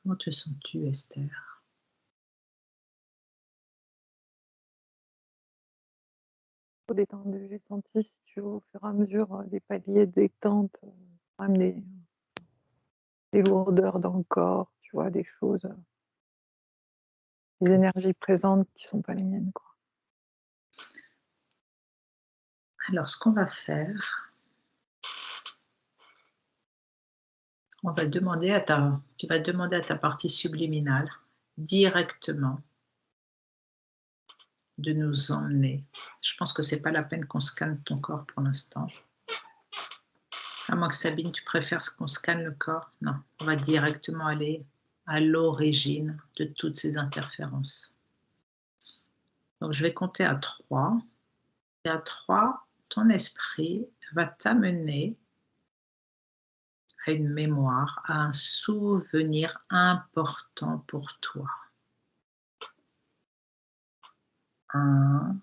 Comment te sens-tu, Esther? Trop détendu. J'ai senti, si tu veux, au fur et à mesure, des paliers de détente, même des lourdeurs dans le corps, tu vois, des choses, des énergies présentes qui sont pas les miennes, quoi. Alors, ce qu'on va faire, on va demander à tu vas demander à ta partie subliminale directement de nous emmener. Je pense que c'est pas la peine qu'on scanne ton corps pour l'instant. À moins que Sabine, tu préfères qu'on scanne le corps? Non, on va directement aller à l'origine de toutes ces interférences. Donc, je vais compter à 3. Et à 3, ton esprit va t'amener à une mémoire, à un souvenir important pour toi. 1,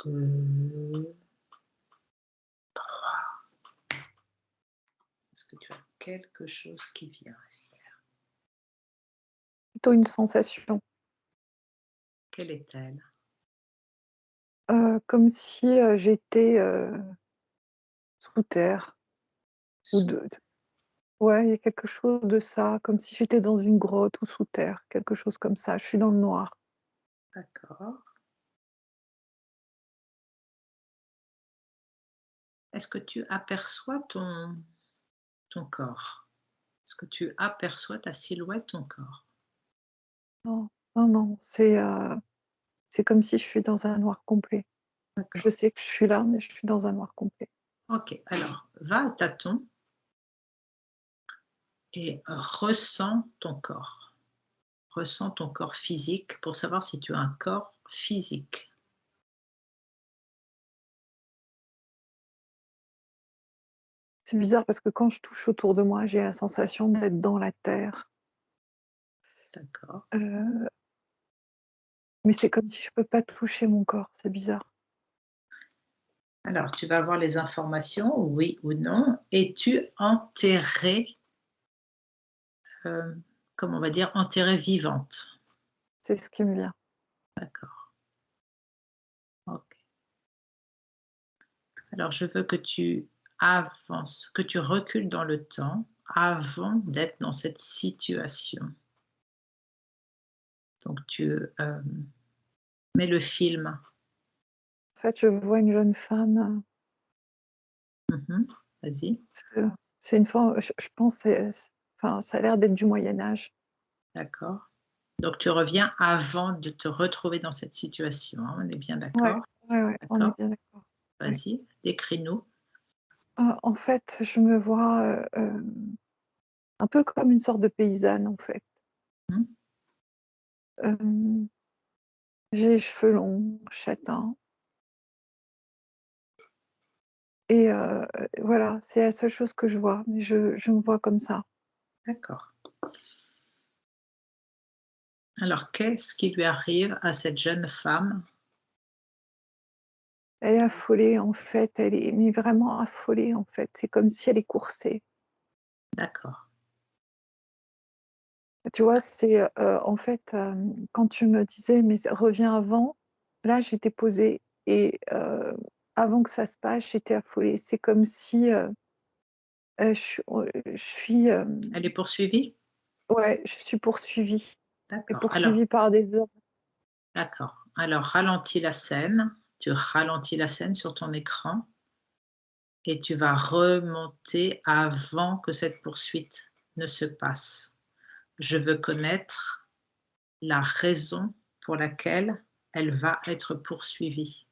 2, 3. Est-ce que tu as quelque chose qui vient, Esther? Plutôt une sensation, Quelle est-elle? comme si, j'étais, sous terre ou Sous. ouais, il y a quelque chose de ça, comme si j'étais dans une grotte ou sous terre, quelque chose comme ça. Je suis dans le noir. D'accord. Est-ce que tu aperçois ton corps? Est-ce que tu aperçois ta silhouette, ton corps? Non, non, non, c'est comme si je suis dans un noir complet. Je D'accord. sais que je suis là, mais je suis dans un noir complet. Ok, alors va à tâtons et ressens ton corps. Ressens ton corps physique pour savoir si tu as un corps physique. C'est bizarre parce que quand je touche autour de moi, j'ai la sensation d'être dans la terre. D'accord. Heu, mais c'est comme si je peux pas toucher mon corps, c'est bizarre. Alors, tu vas avoir les informations, oui ou non. Es-tu enterrée, comme on va dire, enterrée vivante? C'est ce qui me vient. D'accord. Ok. Alors, je veux que tu avances, que tu recules dans le temps avant d'être dans cette situation. Donc, tu mets le film. En fait, je vois une jeune femme, Mhm. Vas-y. heu, c'est une forme je pense enfin, ça a l'air d'être du Moyen Âge. D'accord. Donc, tu reviens avant de te retrouver dans cette situation, hein, on est bien Ouais, d'accord? ouais, ouais, on est D'accord. bien d'accord. Ouais. Vas-y, décris-nous. En fait, je me vois, un peu comme une sorte de paysanne, en fait. Mmh. Hem, j'ai les cheveux longs, châtains et voilà, c'est la seule chose que je vois, mais je me vois comme ça. D'accord. Alors, qu'est-ce qui lui arrive à cette jeune femme? Elle est affolée, en fait, elle est mais vraiment affolée, en fait. C'est comme si elle est coursée. D'accord, Tu vois, c'est, en fait, quand tu me disais: «Mais reviens avant», là, j'étais posée et avant que ça se passe, j'étais affolée. C'est comme si, je suis, elle est poursuivie? ouais, je suis poursuivie et D'accord, alors poursuivie par des hommes. d'accord. Alors ralentis la scène, tu ralentis la scène sur ton écran et tu vas remonter avant que cette poursuite ne se passe. Je veux connaître la raison pour laquelle elle va être poursuivie.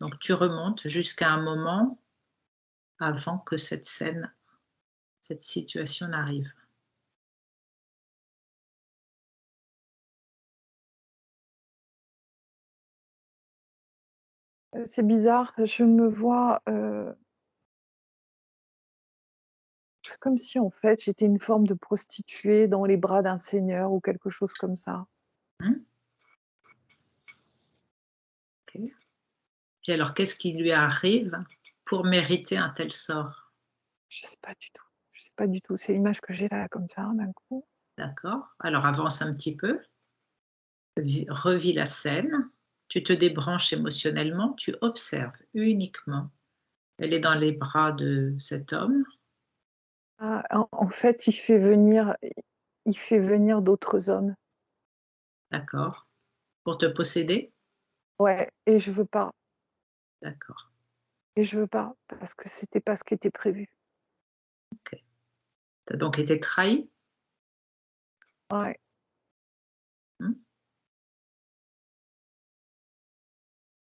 Donc tu remontes jusqu'à un moment avant que cette scène, cette situation n'arrive. C'est bizarre, je me vois, c'est comme si, en fait, j'étais une forme de prostituée dans les bras d'un seigneur ou quelque chose comme ça. Mmh, OK. Et alors qu'est-ce qui lui arrive pour mériter un tel sort? Je sais pas du tout. Je sais pas du tout, c'est l'image que j'ai là, comme ça, d'un coup. D'accord. Alors avance un petit peu, revis la scène, tu te débranches émotionnellement, tu observes uniquement. Elle est dans les bras de cet homme, Ah, en fait, il fait venir d'autres hommes. d'accord, pour te posséder, Ouais, et je veux pas, d'accord, parce que c'était pas ce qui était prévu. OK. Tu as donc été trahi? Ouais, Mmh.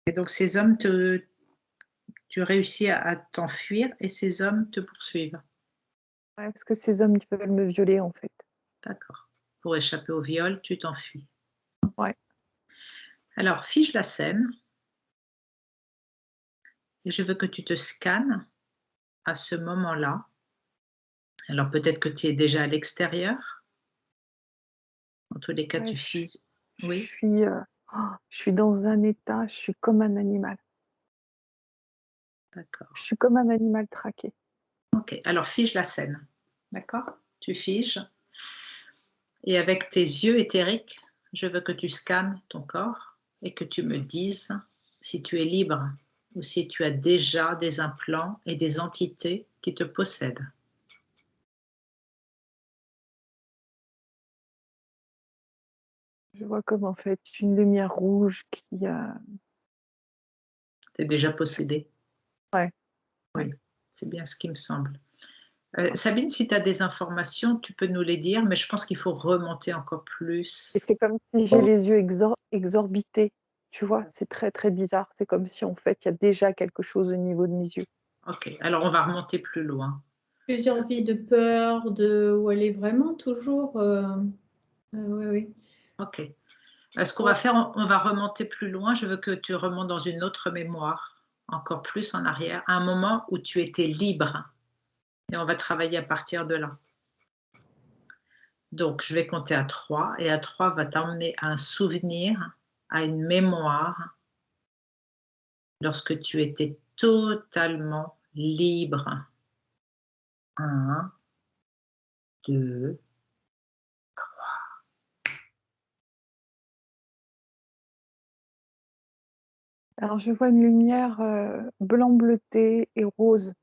Et donc ces hommes tu réussis à t'enfuir et ces hommes te poursuivent? ouais, parce que ces hommes, ils veulent me violer, en fait. D'accord. Pour échapper au viol, tu t'enfuis. Ouais, Alors fige la scène et je veux que tu te scannes à ce moment-là. Alors peut-être que tu es déjà à l'extérieur? En tous les cas, ouais, tu figes je oui? suis, je suis dans un état, je suis comme un animal. D'accord. Je suis comme un animal traqué. OK. Alors fige la scène. D'accord? Tu figes et avec tes yeux éthériques, je veux que tu scannes ton corps et que tu me dises si tu es libre ou si tu as déjà des implants et des entités qui te possèdent. Je vois comme, en fait, une lumière rouge qui, Tu es déjà possédé. ouais, ouais. Oui, c'est bien ce qui me semble. Sabine, si tu as des informations, tu peux nous les dire, mais je pense qu'il faut remonter encore Et plus. c'est comme si j'ai les yeux exorbités, tu vois? C'est très, très bizarre. C'est comme si, en fait, il y a déjà quelque chose au niveau de mes yeux. OK, alors on va remonter plus loin. Plusieurs vies de peur, où elle est vraiment toujours, oui, oui. OK. Ce qu'on va Ouais, faire, on va remonter plus loin. Je veux que tu remontes dans une autre mémoire, encore plus en arrière, à un moment où tu étais libre et on va travailler à partir de là. Donc je vais compter à 3 et à 3 va t'emmener à un souvenir, à une mémoire lorsque tu étais totalement libre. 1, 2. alors je vois une lumière, blanc bleuté et rose.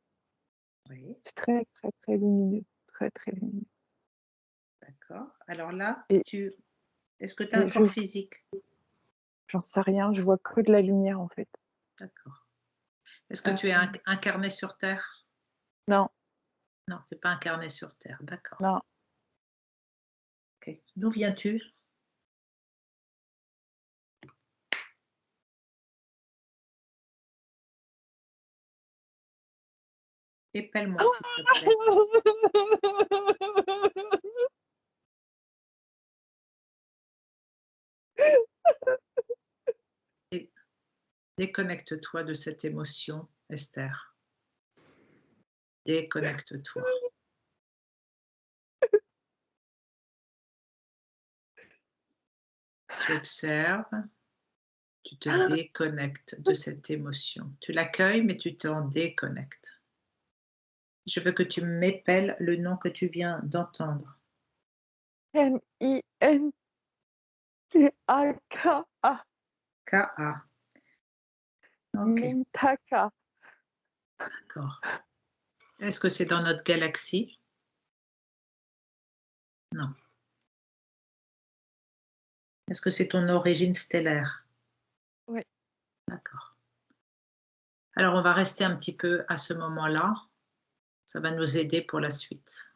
Oui, C'est très, très, très lumineux, très, très lumineux d'accord. Alors là, et est-ce que tu as un et corps physique? j'en sais rien, je vois que de la lumière, en fait. D'accord. Est-ce que tu es Heu, incarné sur Terre? non, Non, tu es pas incarné sur Terre, d'accord. non, OK. D'où viens-tu? Épelle-moi s'il te plaît. Dé déconnecte-toi de cette émotion, Esther. Déconnecte-toi. Tu observes, tu te déconnectes de cette émotion. Tu l'accueilles, mais tu t'en déconnectes. Je veux que tu m'épelles le nom que tu viens d'entendre. Mintaka, K-A. OK, Mintaka. d'accord. Est-ce que c'est dans notre galaxie? Non. Est-ce que c'est ton origine stellaire? Ouais, D'accord. Alors on va rester un petit peu à ce moment-là. Ça va nous aider pour la suite.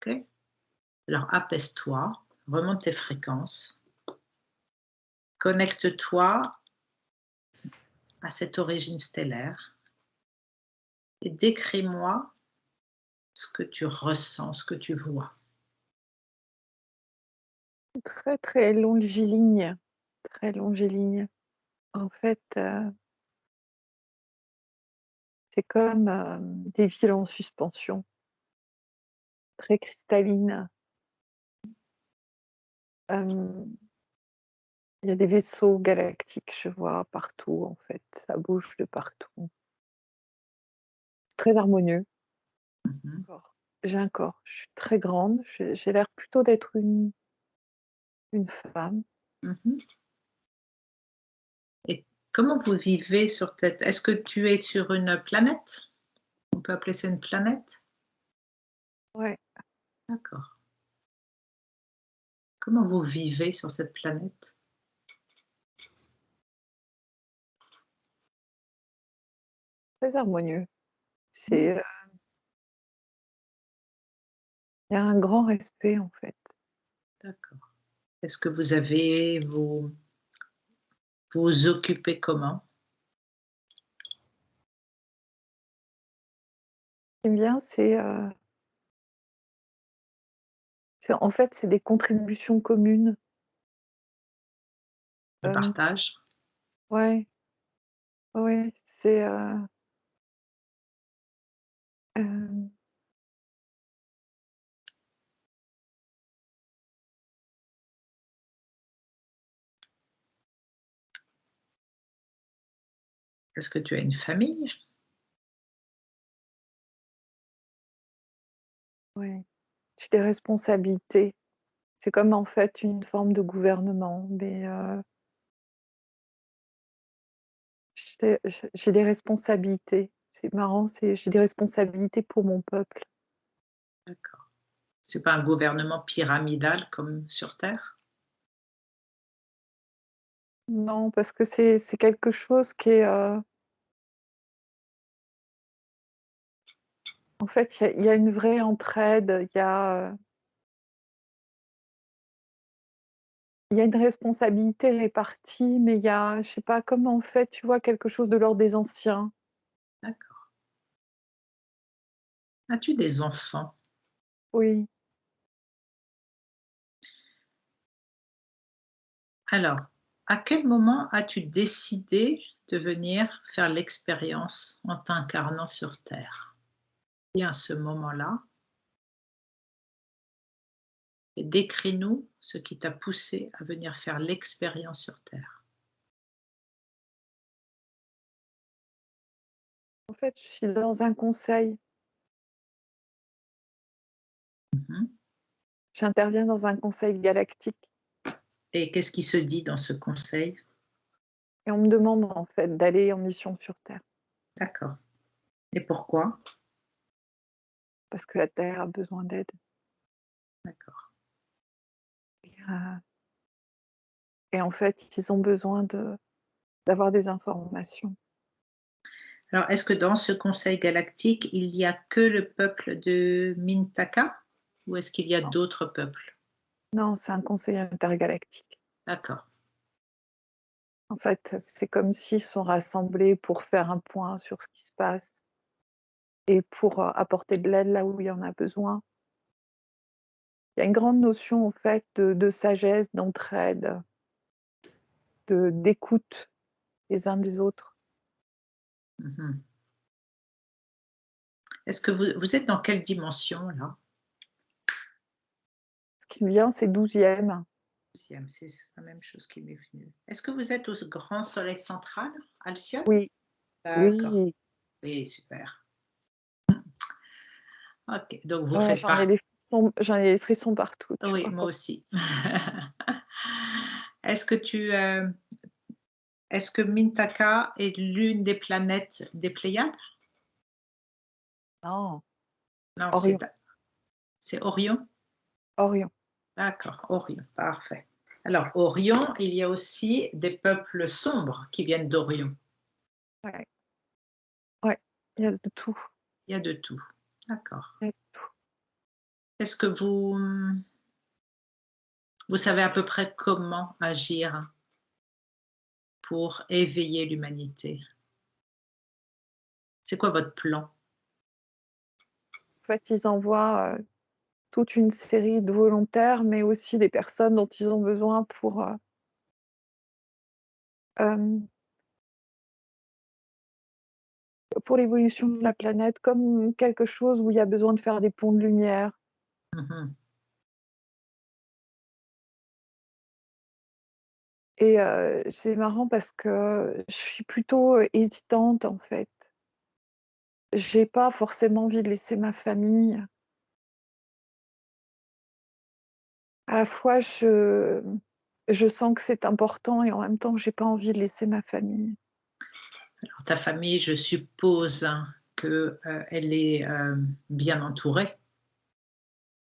OK? Alors apaise-toi, remonte tes fréquences, connecte-toi à cette origine stellaire et décris-moi ce que tu ressens, ce que tu vois. très, très longiligne, très longiligne. En fait, c'est comme, des villes en suspension, très cristallines. Hem, il y a des vaisseaux galactiques, je vois partout, en fait, ça bouge de partout. C'est très harmonieux. Mmh. D'accord. j'ai un corps. Je suis très grande, j'ai l'air plutôt d'être une femme. Mhm. Et comment vous vivez sur cette... Est-ce que tu es sur une planète? On peut appeler ça une planète? Ouais, D'accord. Comment vous vivez sur cette planète? très harmonieux. C'est, il y a un grand respect, en fait. D'accord. Est-ce que vous avez vous occupez comment? Ce qui me vient, en fait, c'est des contributions communes. Le Hem, partage? ouais, ouais, hem, Est-ce que tu as une famille? ouais. J'ai des responsabilités. C'est comme, en fait, une forme de gouvernement, mais j'ai des responsabilités. C'est marrant, j'ai des responsabilités pour mon peuple. D'accord. C'est pas un gouvernement pyramidal comme sur Terre? Non, parce que c'est quelque chose qui est, en fait, il y a une vraie entraide, il y a une responsabilité répartie, mais il y a, je sais pas, comme, en fait, tu vois, quelque chose de l'ordre des anciens. D'accord. As-tu des enfants? Oui. Alors, à quel moment as-tu décidé de venir faire l'expérience en t'incarnant sur Terre? Et à ce moment-là, et décris-nous ce qui t'a poussé à venir faire l'expérience sur Terre. En fait, je suis dans un conseil. Mhm. J'interviens dans un conseil galactique Et qu'est-ce qui se dit dans ce conseil? et on me demande, en fait, d'aller en mission sur Terre D'accord. Et pourquoi? parce que la Terre a besoin d'aide D'accord. et en fait, ils ont besoin d'avoir des informations. Alors, est-ce que dans ce conseil galactique, il y a que le peuple de Mintaka ou est-ce qu'il y a Non, d'autres peuples? non, c'est un conseil intergalactique. D'accord. En fait, c'est comme s'ils sont rassemblés pour faire un point sur ce qui se passe et pour, apporter de l'aide là où il y en a besoin. Il y a une grande notion, en fait, de sagesse, d'entraide, d'écoute les uns des autres. Mhm. Est-ce que vous êtes dans quelle dimension là? Ce qui me vient, c'est 12e. Deuxième, c'est la même chose qui m'est venue. Est-ce que vous êtes au grand soleil central, Alcyone? Oui, D'accord. oui, Oui, super. Ok, donc vous oh, faites partie. j'en ai des frissons partout, tu Oui, vois, moi quand aussi. Est-ce que est-ce que Mintaka est l'une des planètes des Pléiades? non, Non, Orion, c'est Orion? Orion, D'accord, Orion, parfait. Alors, Orion, il y a aussi des peuples sombres qui viennent d'Orion. ouais, ouais, il y a de tout, Il y a de tout. D'accord. il y a de tout. Est-ce que vous savez à peu près comment agir pour éveiller l'humanité? C'est quoi votre plan? En fait, ils envoient, toute une série de volontaires, mais aussi des personnes dont ils ont besoin hem, pour l'évolution de la planète, comme quelque chose où il y a besoin de faire des ponts de lumière. Mhm. Et c'est marrant parce que je suis plutôt, hésitante, en fait. J'ai pas forcément envie de laisser ma famille. à la fois, je sens que c'est important et en même temps, j'ai pas envie de laisser ma famille. Alors, ta famille, je suppose qu'elle est bien entourée.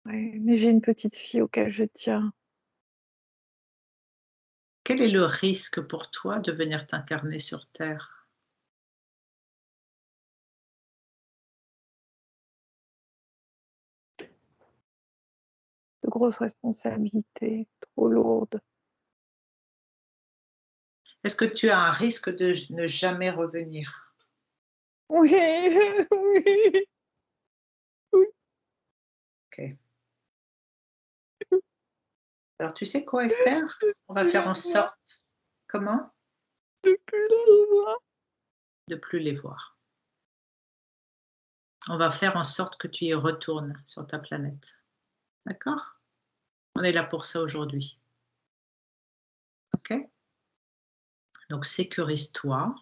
Ouais, mais j'ai une petite fille auquel je tiens. Quel est le risque pour toi de venir t'incarner sur Terre? De grosses responsabilités, trop lourdes. Est-ce que tu as un risque de ne jamais revenir? Oui, oui, oui. Ok. Alors, tu sais quoi, Esther? On va faire en sorte. Comment? De plus les voir. De plus les voir. On va faire en sorte que tu y retournes sur ta planète. D'accord? On est là pour ça aujourd'hui. Ok? Donc, sécurise-toi,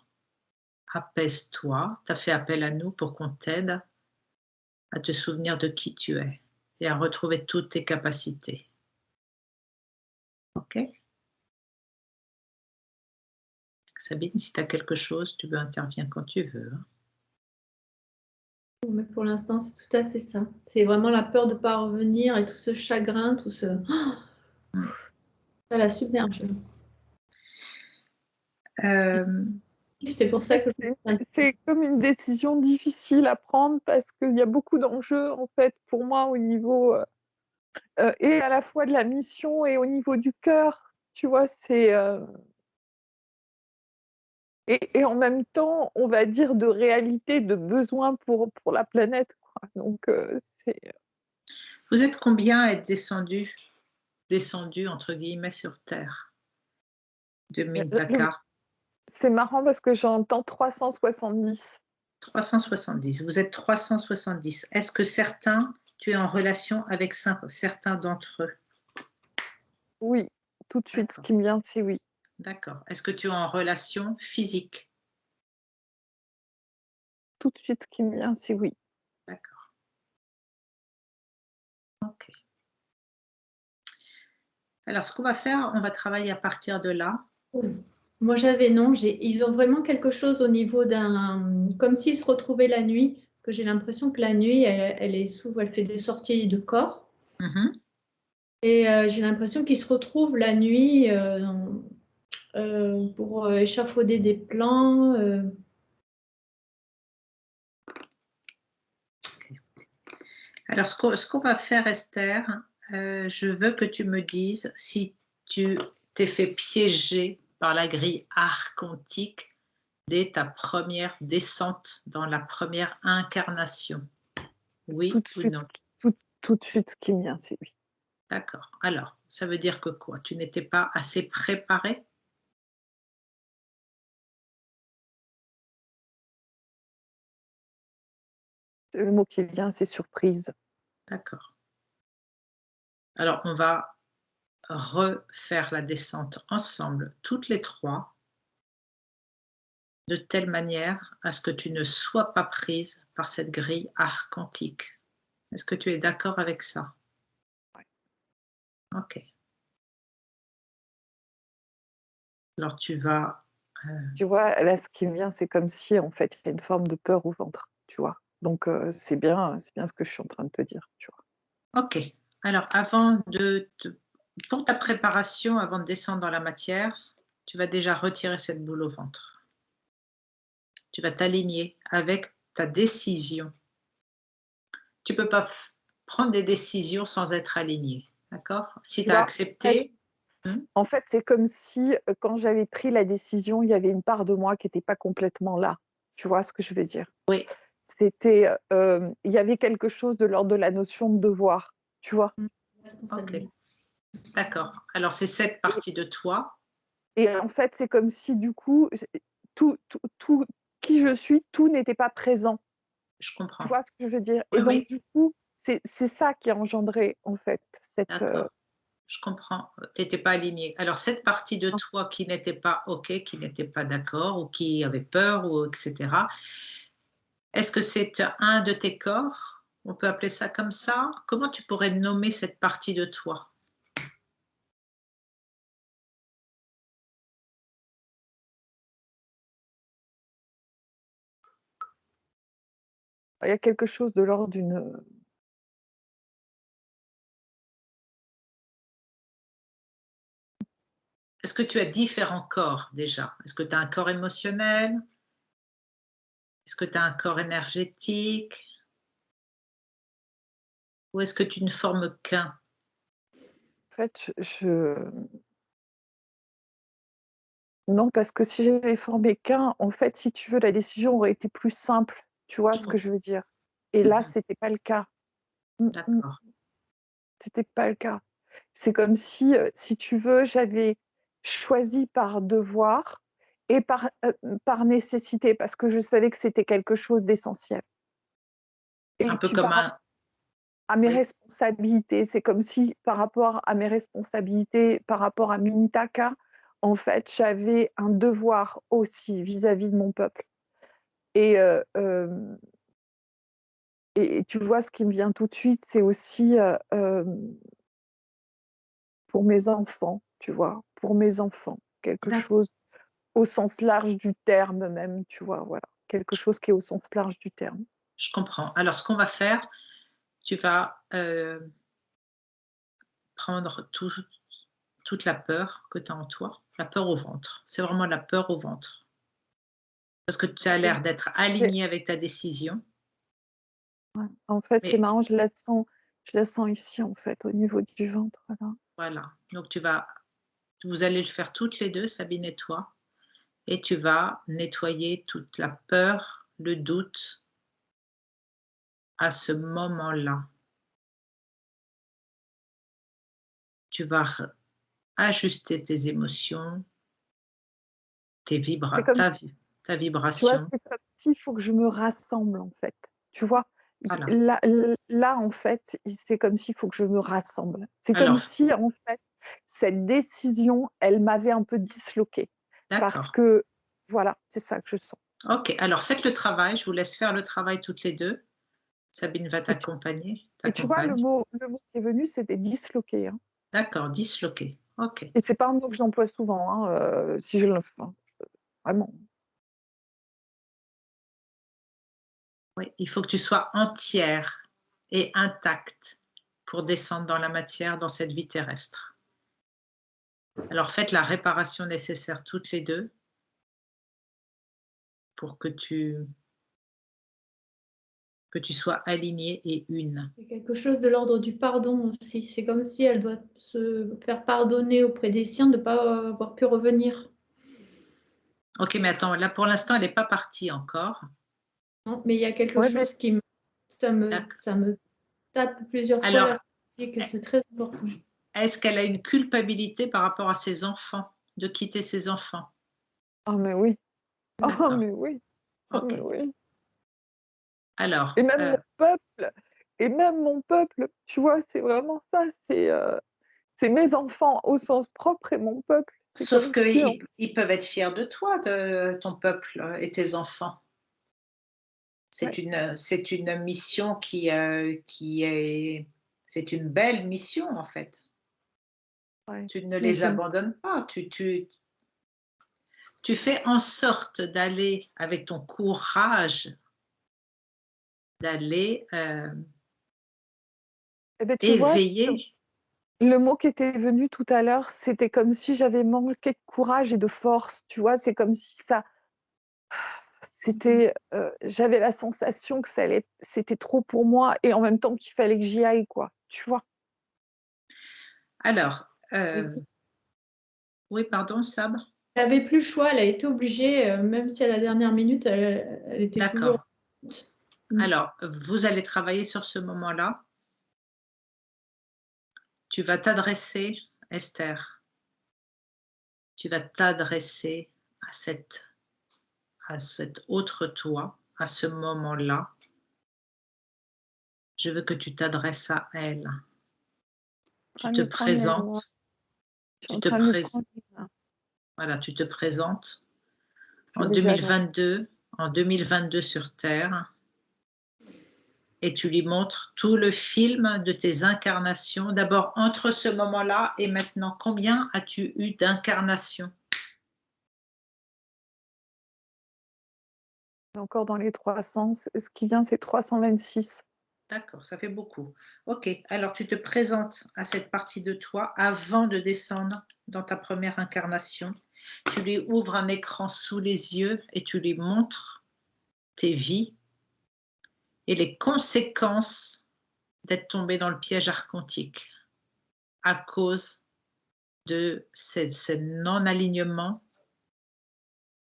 apaise-toi. Tu as fait appel à nous pour qu'on t'aide à te souvenir de qui tu es et à retrouver toutes tes capacités. Ok? Sabine, si tu as quelque chose, tu interviens quand tu veux. Mais pour l'instant, c'est tout à fait ça. C'est vraiment la peur de ne pas revenir et tout ce chagrin, tout ce... Ça la submerge. C'est pour ça que c'est comme une décision difficile à prendre parce qu'il y a beaucoup d'enjeux en fait pour moi au niveau et à la fois de la mission et au niveau du cœur. Tu vois, c'est et en même temps, on va dire de réalité, de besoin pour la planète, quoi. Donc c'est Vous êtes combien à être descendu entre guillemets sur Terre de Mintaka? c'est marrant parce que j'entends 370. 370. Vous êtes 370. Est-ce que tu es en relation avec certains d'entre eux? Oui, tout de suite, ce qui me vient, c'est oui. D'accord. Est-ce que tu es en relation physique? Tout de suite, ce qui me vient, c'est oui. D'accord. Ok. Alors, ce qu'on va faire, on va travailler à partir de là. Moi, j'avais non. Ils ont vraiment quelque chose au niveau d'un... Comme s'ils se retrouvaient la nuit. Parce que j'ai l'impression que la nuit, elle fait des sorties de corps. Mhm. Et j'ai l'impression qu'ils se retrouvent la nuit pour échafauder des plans. Okay. Alors, ce qu'on va faire, Esther, je veux que tu me dises si tu t'es fait piéger par la grille archontique dès ta première descente dans la première incarnation. Oui Tout de ou suite, non? tout de suite, ce qui me vient, c'est oui. D'accord. Alors, ça veut dire que quoi? Tu n'étais pas assez préparé? Le mot qui vient, c'est surprise. D'accord. Alors, on va refaire la descente ensemble, toutes les trois, de telle manière à ce que tu ne sois pas prise par cette grille archontique. Est-ce que tu es d'accord avec ça? Ouais. Ok. Alors, tu vas... Tu vois, là, ce qui me vient, c'est comme si, en fait, il y a une forme de peur au ventre, tu vois. Donc, c'est bien ce que je suis en train de te dire, tu vois. Ok. Alors, pour ta préparation, avant de descendre dans la matière, tu vas déjà retirer cette boule au ventre. Tu vas t'aligner avec ta décision. Tu ne peux pas prendre des décisions sans être aligné. D'accord? Si tu as accepté... En fait, c'est comme si, quand j'avais pris la décision, il y avait une part de moi qui n'était pas complètement là. Tu vois ce que je veux dire? Oui. C'était, il y avait quelque chose de l'ordre de la notion de devoir, tu vois? Ok. D'accord. Alors, c'est cette partie de toi. Et en fait, c'est comme si, du coup, tout qui je suis, tout n'était pas présent. Je comprends. Tu vois ce que je veux dire? Oui, Et donc, oui. du coup, c'est ça qui a engendré, en fait, cette, D'accord. Je comprends. Tu n'étais pas aligné. Alors, cette partie de toi qui n'était pas OK, qui n'était pas d'accord ou qui avait peur, ou etc., est-ce que c'est un de tes corps? On peut appeler ça comme ça? Comment tu pourrais nommer cette partie de toi? il y a quelque chose de l'ordre d'une... Est-ce que tu as différents corps déjà? Est-ce que tu as un corps émotionnel? Est-ce que tu as un corps énergétique? Ou est-ce que tu ne formes qu'un? En fait, non, parce que si j'avais formé qu'un, en fait, si tu veux, la décision aurait été plus simple. Tu vois ce que je veux dire? Et là, c'était pas le cas. D'accord. C'était pas le cas. C'est comme si tu veux, j'avais choisi par devoir et par nécessité, parce que je savais que c'était quelque chose d'essentiel. Un Et peu puis comme par rapport un... à mes Oui, responsabilités, c'est comme si par rapport à mes responsabilités, par rapport à Mintaka, en fait, j'avais un devoir aussi vis-à-vis de mon peuple. Et, et tu vois, ce qui me vient tout de suite, c'est aussi pour mes enfants, tu vois, pour mes enfants, quelque chose au sens large du terme même, tu vois, voilà, quelque chose qui est au sens large du terme. je comprends. Alors, ce qu'on va faire, tu vas prendre toute la peur que tu as en toi, la peur au ventre. C'est vraiment la peur au ventre. Parce que tu as l'air d'être Et, aligné avec ta décision. ouais, en fait, c'est Mais marrant, je la sens ici, en fait, au niveau du ventre, voilà. voilà. Donc, vous allez le faire toutes les deux, Sabine et toi. Et tu vas nettoyer toute la peur, le doute à ce moment-là. Tu vas ajuster tes émotions, C'est comme, ta tu vois, vibration. c'est comme s'il faut que je me rassemble, en fait. Tu vois, Voilà. là, en fait, c'est comme s'il faut que je me rassemble. C'est comme Alors, si, en fait, cette décision, elle m'avait un peu disloquée. Parce d'accord. que, voilà, c'est ça que je sens. Ok, alors faites le travail. Je vous laisse faire le travail toutes les deux. Sabine va Et et tu vois, t'accompagne. le mot qui est venu, c'était disloqué, hein. D'accord, disloqué. Ok. Et c'est pas un mot que j'emploie souvent, hein, si je le fais, vraiment. Oui, il faut que tu sois entière et intacte pour descendre dans la matière, dans cette vie terrestre. Alors faites la réparation nécessaire toutes les deux pour que tu sois alignée et une. C'est quelque chose de l'ordre du pardon aussi. C'est comme si elle doit se faire pardonner auprès des siens de ne pas avoir pu revenir. Ok, mais attends, là pour l'instant, elle n'est pas partie encore. Non, mais il y a quelque Ouais, mais chose qui ça me tape plusieurs fois là, Alors, et que c'est très important. est-ce qu'elle a une culpabilité par rapport à ses enfants, de quitter ses enfants? oh mais oui, oh D'accord, mais oui, oh mais ok. oui. Alors, Et même mon peuple, et même mon peuple, tu vois, c'est vraiment ça, c'est mes enfants au sens propre et mon peuple. C'est sauf comme si, qu'ils peuvent être fiers de toi, de ton peuple et tes enfants. ouais, C'est une mission c'est une belle mission en fait. ouais. Tu ne Mais les abandonnes pas. Tu fais en sorte d'aller avec ton courage, d'aller eh ben, tu vois, éveiller. le mot qui était venu tout à l'heure, c'était comme si j'avais manqué de courage et de force, tu vois, c'est comme si j'avais la sensation que c'était trop pour moi et en même temps qu'il fallait que j'y aille, quoi, tu vois. Alors, Et oui, pardon, Sab? elle n'avait plus le choix, elle a été obligée, même si à la dernière minute, elle était toujours. D'accord. Alors, vous allez travailler sur ce moment-là. Tu vas t'adresser, Esther, tu vas t'adresser à cet autre toi, à ce moment-là. Je veux que tu t'adresses à elle. En train Tu de te le prendre, Léonore. présentes, Je suis tu en te train de le prés prendre. Léonore. voilà, tu te présentes C'est en déjà long. 2022 sur Terre et tu lui montres tout le film de tes incarnations. D'abord, entre ce moment-là et maintenant, combien as-tu eu d'incarnations? Encore dans les 300, ce qui vient, c'est 326. D'accord, ça fait beaucoup. Ok, alors tu te présentes à cette partie de toi avant de descendre dans ta première incarnation. Tu lui ouvres un écran sous les yeux et tu lui montres tes vies et les conséquences d'être tombé dans le piège archontique à cause de ce non-alignement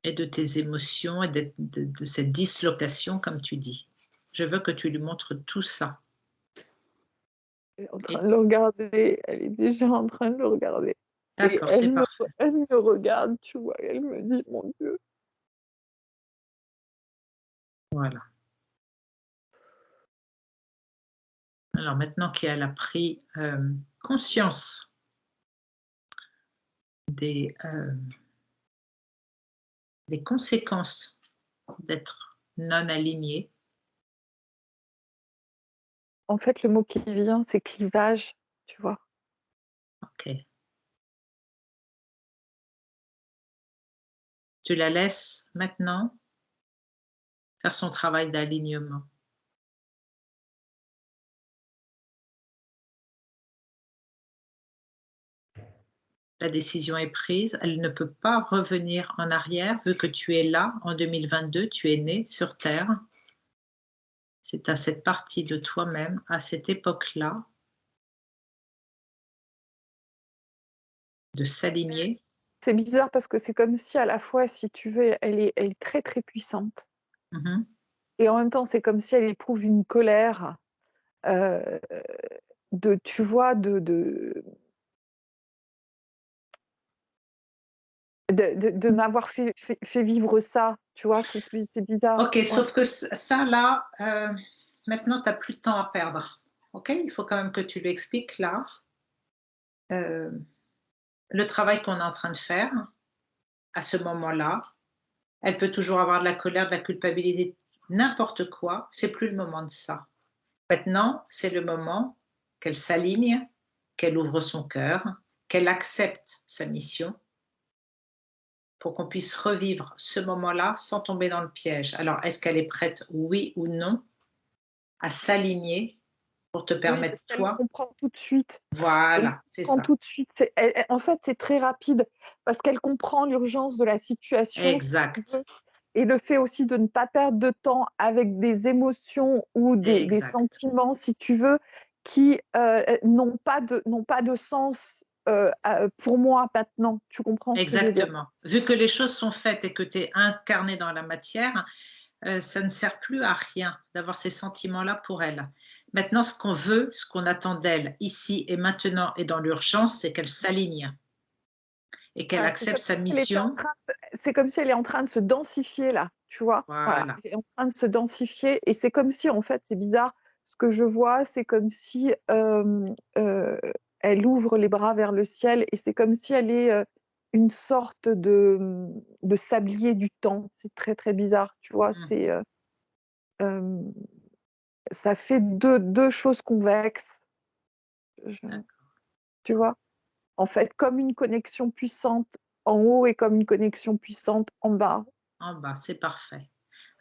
et de tes émotions et de cette dislocation, comme tu dis. Je veux que tu lui montres tout ça. Elle est en train de le regarder, elle est déjà en train de le regarder. Et D'accord, c'est parfait. elle me regarde, tu vois, elle me dit, mon Dieu. Voilà. Alors maintenant qu'elle a pris conscience des conséquences d'être non alignée. En fait, le mot qui vient, c'est clivage, tu vois. Ok. Tu la laisses maintenant faire son travail d'alignement. La décision est prise, elle ne peut pas revenir en arrière vu que tu es là en 2022, tu es né sur Terre. C'est à cette partie de toi-même, à cette époque-là, de s'aligner. C'est bizarre parce que c'est comme si à la fois, si tu veux, elle est très très puissante. Mhm. Et en même temps, c'est comme si elle éprouve une colère tu vois, de m'avoir fait vivre ça, tu vois, c'est bizarre. Ok, Ouais. sauf que ça là, maintenant tu n'as plus de temps à perdre. Ok, il faut quand même que tu lui expliques là le travail qu'on est en train de faire à ce moment-là. Elle peut toujours avoir de la colère, de la culpabilité, n'importe quoi. C'est plus le moment de ça. Maintenant, c'est le moment qu'elle s'aligne, qu'elle ouvre son cœur, qu'elle accepte sa mission pour qu'on puisse revivre ce moment-là sans tomber dans le piège. Alors, est-ce qu'elle est prête, oui ou non, à s'aligner pour te Oui, permettre, parce qu'elle toi, comprend tout de suite. Elle voilà, c'est comprend ça. tout de suite. En fait, c'est très rapide parce qu'elle comprend l'urgence de la situation, si tu veux, Exact, et le fait aussi de ne pas perdre de temps avec des émotions ou des exact, sentiments, si tu veux, qui n'ont pas de sens pour moi maintenant. Tu comprends ce que je veux dire? exactement. Vu que les choses sont faites et que tu es incarné dans la matière, ça ne sert plus à rien d'avoir ces sentiments-là pour elle. Maintenant, ce qu'on veut, ce qu'on attend d'elle ici et maintenant et dans l'urgence, c'est qu'elle s'aligne et qu'elle Voilà, accepte sa mission. c'est comme si elle est en train de se densifier là, tu vois. Voilà, Voilà. elle est en train de se densifier et c'est comme si, en fait, c'est bizarre. Ce que je vois, c'est comme si elle ouvre les bras vers le ciel et c'est comme si elle est une sorte de sablier du temps. C'est très très bizarre, tu vois. Mmh. Euh, ça fait deux choses convexes, je- tu vois. En fait, comme une connexion puissante en haut et comme une connexion puissante en bas. En bas, c'est parfait.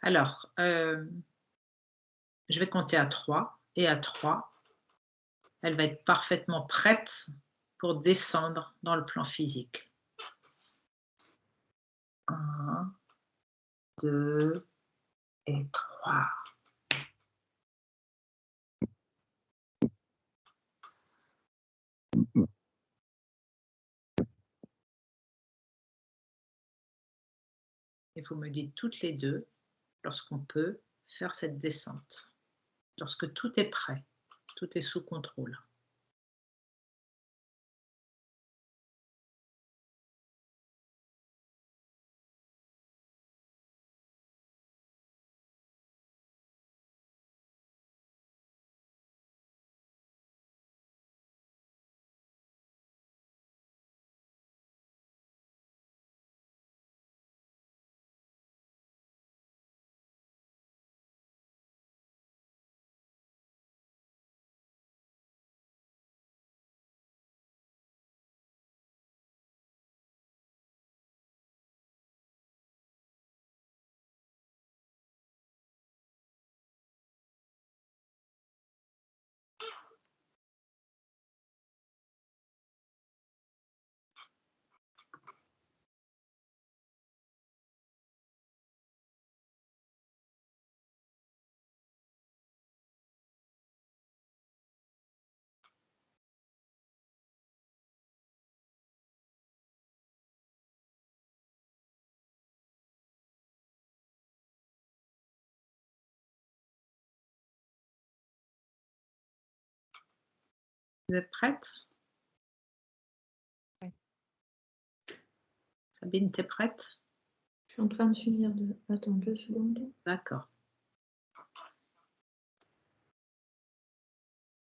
Alors, je vais compter à 3 et à 3, elle va être parfaitement prête pour descendre dans le plan physique. 1, 2 et 3. Et vous me dites toutes les deux lorsqu'on peut faire cette descente. Lorsque tout est prêt, tout est sous contrôle. Vous êtes prête? Oui. Sabine, tu es prête? Je suis en train de finir de... Attends 2 secondes. D'accord.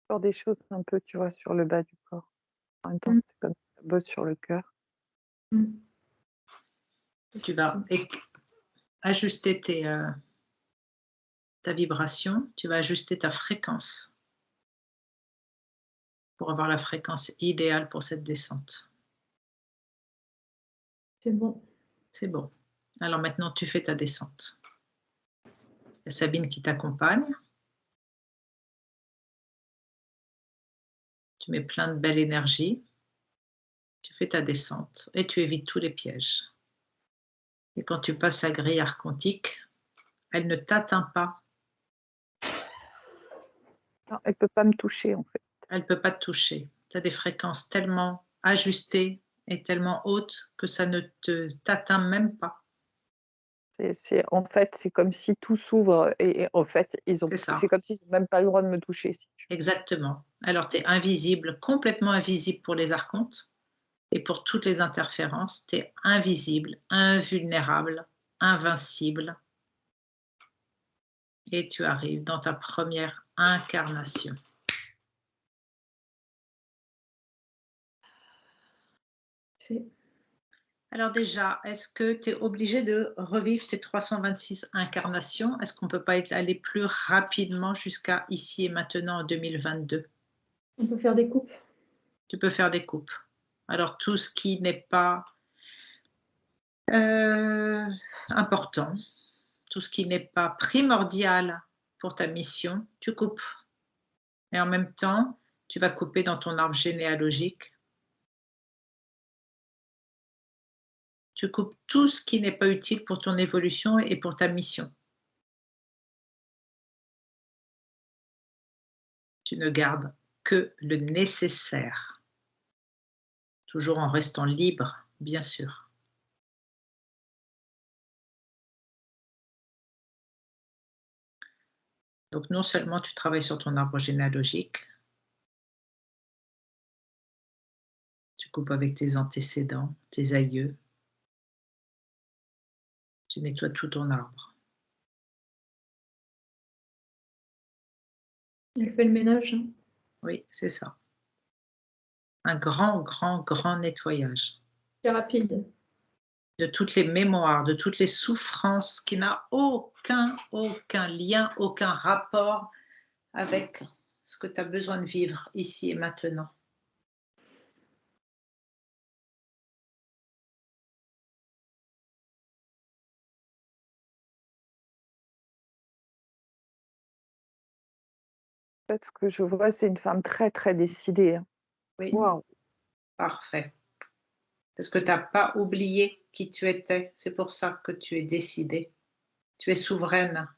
Encore des choses un peu, tu vois, sur le bas du corps. En même temps, c'est comme si ça bosse sur le cœur. Tu vas ajuster ta vibration, tu vas ajuster ta fréquence pour avoir la fréquence idéale pour cette descente. C'est bon. C'est bon. Alors maintenant, tu fais ta descente. Il y a Sabine qui t'accompagne. Tu mets plein de belle énergie. Tu fais ta descente et tu évites tous les pièges. Et quand tu passes la grille archontique, elle ne t'atteint pas. Non, elle ne peut pas me toucher, en fait. Elle ne peut pas te toucher. Tu as des fréquences tellement ajustées et tellement hautes que ça ne t'atteint même pas. En fait, c'est comme si tout s'ouvre et en fait, c'est comme s'ils n'ont même pas le droit de me toucher. Si tu veux. Exactement. Alors, tu es invisible, complètement invisible pour les archontes et pour toutes les interférences. Tu es invisible, invulnérable, invincible. Et tu arrives dans ta première incarnation. Fait. Alors déjà, est-ce que tu es obligé de revivre tes 326 incarnations? Est-ce qu'on ne peut pas aller plus rapidement jusqu'à ici et maintenant en 2022? On peut faire des coupes. Tu peux faire des coupes. Alors tout ce qui n'est pas important, tout ce qui n'est pas primordial pour ta mission, tu coupes. Et en même temps, tu vas couper dans ton arbre généalogique. Tu coupes tout ce qui n'est pas utile pour ton évolution et pour ta mission. Tu ne gardes que le nécessaire. Toujours en restant libre, bien sûr. Donc non seulement tu travailles sur ton arbre généalogique, tu coupes avec tes antécédents, tes aïeux, tu nettoies tout ton arbre. Elle fait le ménage. Hein. Oui, c'est ça. Un grand, grand, grand nettoyage. C'est rapide. De toutes les mémoires, de toutes les souffrances qui n'a aucun lien, aucun rapport avec ce que tu as besoin de vivre ici et maintenant. En fait, ce que je vois, c'est une femme très, très décidée. Hein. Oui, Waouh. Parfait. Parce que tu n'as pas oublié qui tu étais. C'est pour ça que tu es décidée. Tu es souveraine.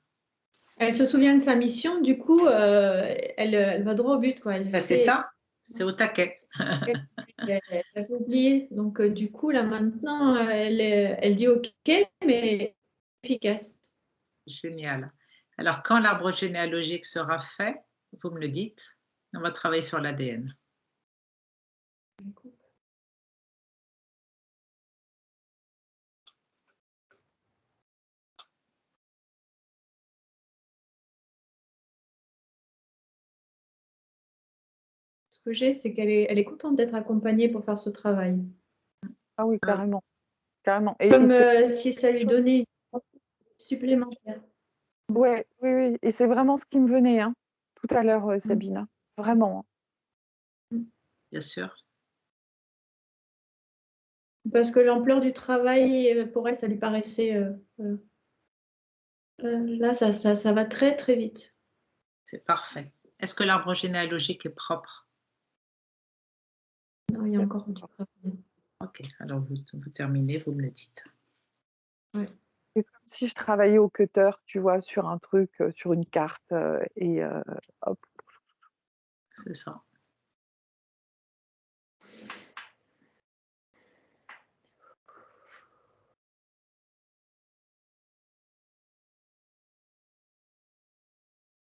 Elle se souvient de sa mission, du coup, elle va droit au but. Quoi. C'est ça, c'est au taquet. Elle avait oublié. Donc, du coup, là, maintenant, elle dit OK, mais efficace. Génial. Alors, quand l'arbre généalogique sera fait, vous me le dites, on va travailler sur l'ADN. Ce que j'ai, c'est qu'elle est contente d'être accompagnée pour faire ce travail. Ah oui, carrément. Carrément. Comme si ça lui donnait une force supplémentaire. Ouais, oui, oui. Et c'est vraiment ce qui me venait hein, tout à l'heure, Sabine. Vraiment. Bien sûr. Parce que l'ampleur du travail, pour elle, ça lui paraissait... là, ça va très, très vite. C'est parfait. Est-ce que l'arbre généalogique est propre? Non, il y a encore du travail. Ok, alors vous terminez, vous me le dites. Ouais. C'est comme si je travaillais au cutter, tu vois, sur un truc, sur une carte, et hop. C'est ça.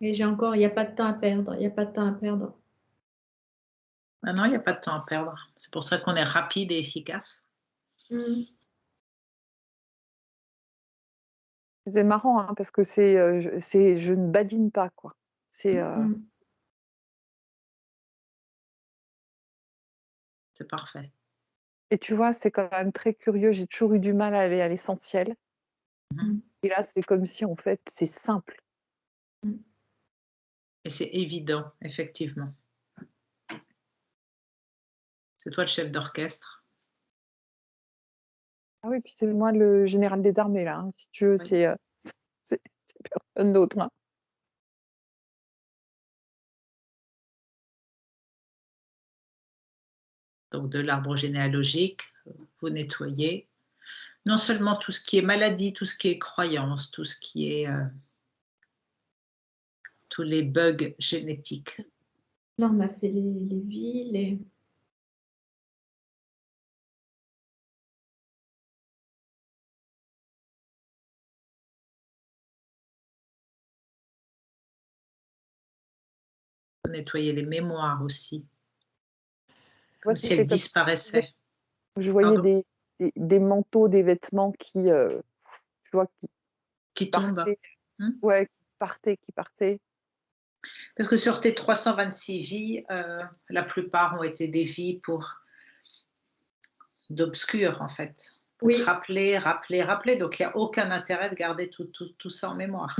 Et j'ai encore, il n'y a pas de temps à perdre. Il n'y a pas de temps à perdre. Maintenant, il n'y a pas de temps à perdre. C'est pour ça qu'on est rapide et efficace. C'est marrant, hein, parce que je ne badine pas, quoi. C'est C'est parfait. Et tu vois, c'est quand même très curieux. J'ai toujours eu du mal à aller à l'essentiel. Et là, c'est comme si, en fait, c'est simple. Et c'est évident, effectivement. C'est toi le chef d'orchestre. Ah oui, puis c'est moi le général des armées, là, hein. Si tu veux, Oui. c'est personne d'autre, hein. Donc, de l'arbre généalogique, vous nettoyez. Non seulement tout ce qui est maladie, tout ce qui est croyance, tout ce qui est tous les bugs génétiques. Là, on a fait les villes. Vous nettoyez les mémoires aussi, Ouais, comme si elles disparaissaient. je voyais Pardon? des manteaux, des vêtements qui, tu vois, Qui tombent. partaient. Hein? Ouais, qui partaient. Parce que sur tes 326 vies, la plupart ont été des vies d'obscurs, en fait. Pour te Oui. rappeler. Donc, il n'y a aucun intérêt de garder tout ça en mémoire.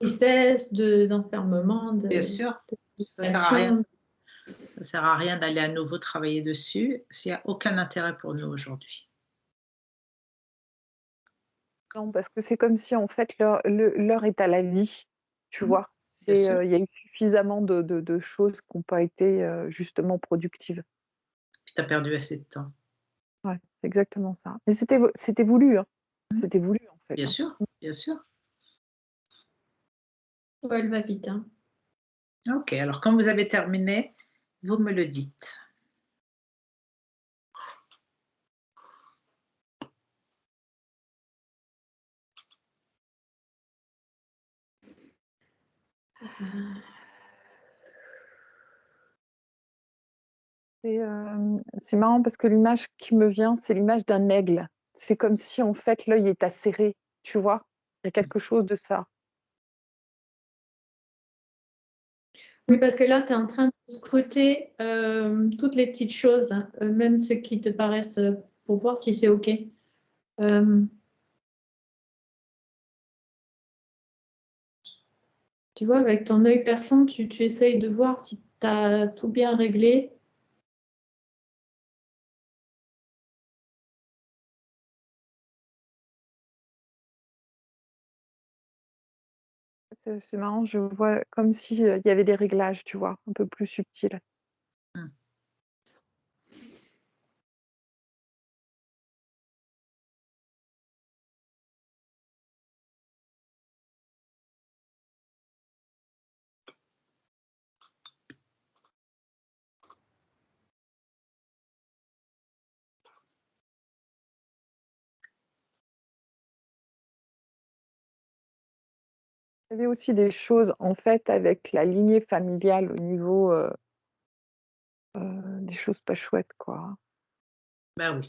Tristesse, d'enfermement, Bien sûr, ça sert à rien. Ça ne sert à rien d'aller à nouveau travailler dessus s'il n'y a aucun intérêt pour nous aujourd'hui. Non, parce que c'est comme si, en fait, l'heure est à la vie, tu vois. Bien sûr. Il y a eu suffisamment de choses qui n'ont pas été justement productives. Puis tu as perdu assez de temps. Ouais, c'est exactement ça. Mais c'était voulu, hein. C'était voulu, en fait. Bien Hein. sûr, bien sûr. Ouais, elle va vite. Hein. Ok, alors quand vous avez terminé, vous me le dites. C'est marrant parce que l'image qui me vient, c'est l'image d'un aigle. C'est comme si, en fait, l'œil est acéré, tu vois. Il y a quelque chose de ça. Oui, parce que là, tu es en train de scruter toutes les petites choses, hein, même ceux qui te paraissent, pour voir si c'est OK. Tu vois, avec ton œil perçant, tu essayes de voir si tu as tout bien réglé. C'est marrant, je vois comme s'il y avait des réglages, tu vois, un peu plus subtils. Il y avait aussi des choses, en fait, avec la lignée familiale au niveau des choses pas chouettes, quoi. Ben oui,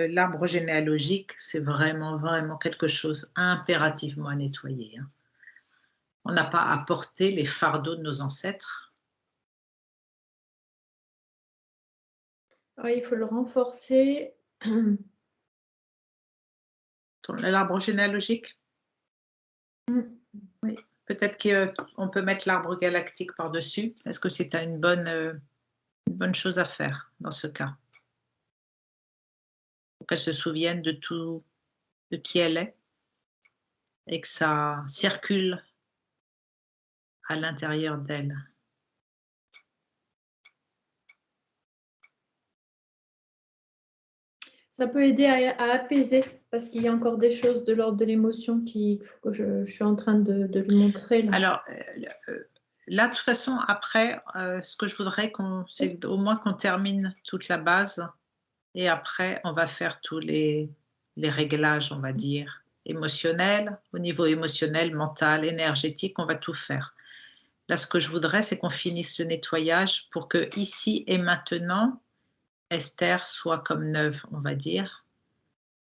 l'arbre généalogique, c'est vraiment quelque chose impérativement à nettoyer. Hein. On n'a pas à porter les fardeaux de nos ancêtres. Oui, il faut le renforcer. L'arbre généalogique? Oui. Peut-être qu'on peut mettre l'arbre galactique par-dessus. Est-ce que c'est une bonne chose à faire dans ce cas? Pour qu'elle se souvienne de tout, de qui elle est et que ça circule à l'intérieur d'elle. Ça peut aider à apaiser parce qu'il y a encore des choses de l'ordre de l'émotion que je suis en train de lui montrer. Là. Alors, là, de toute façon, après, ce que je voudrais, c'est au moins qu'on termine toute la base et après, on va faire tous les réglages, on va dire, émotionnels, au niveau émotionnel, mental, énergétique, on va tout faire. Là, ce que je voudrais, c'est qu'on finisse le nettoyage pour que ici et maintenant, Esther soit comme neuve, on va dire.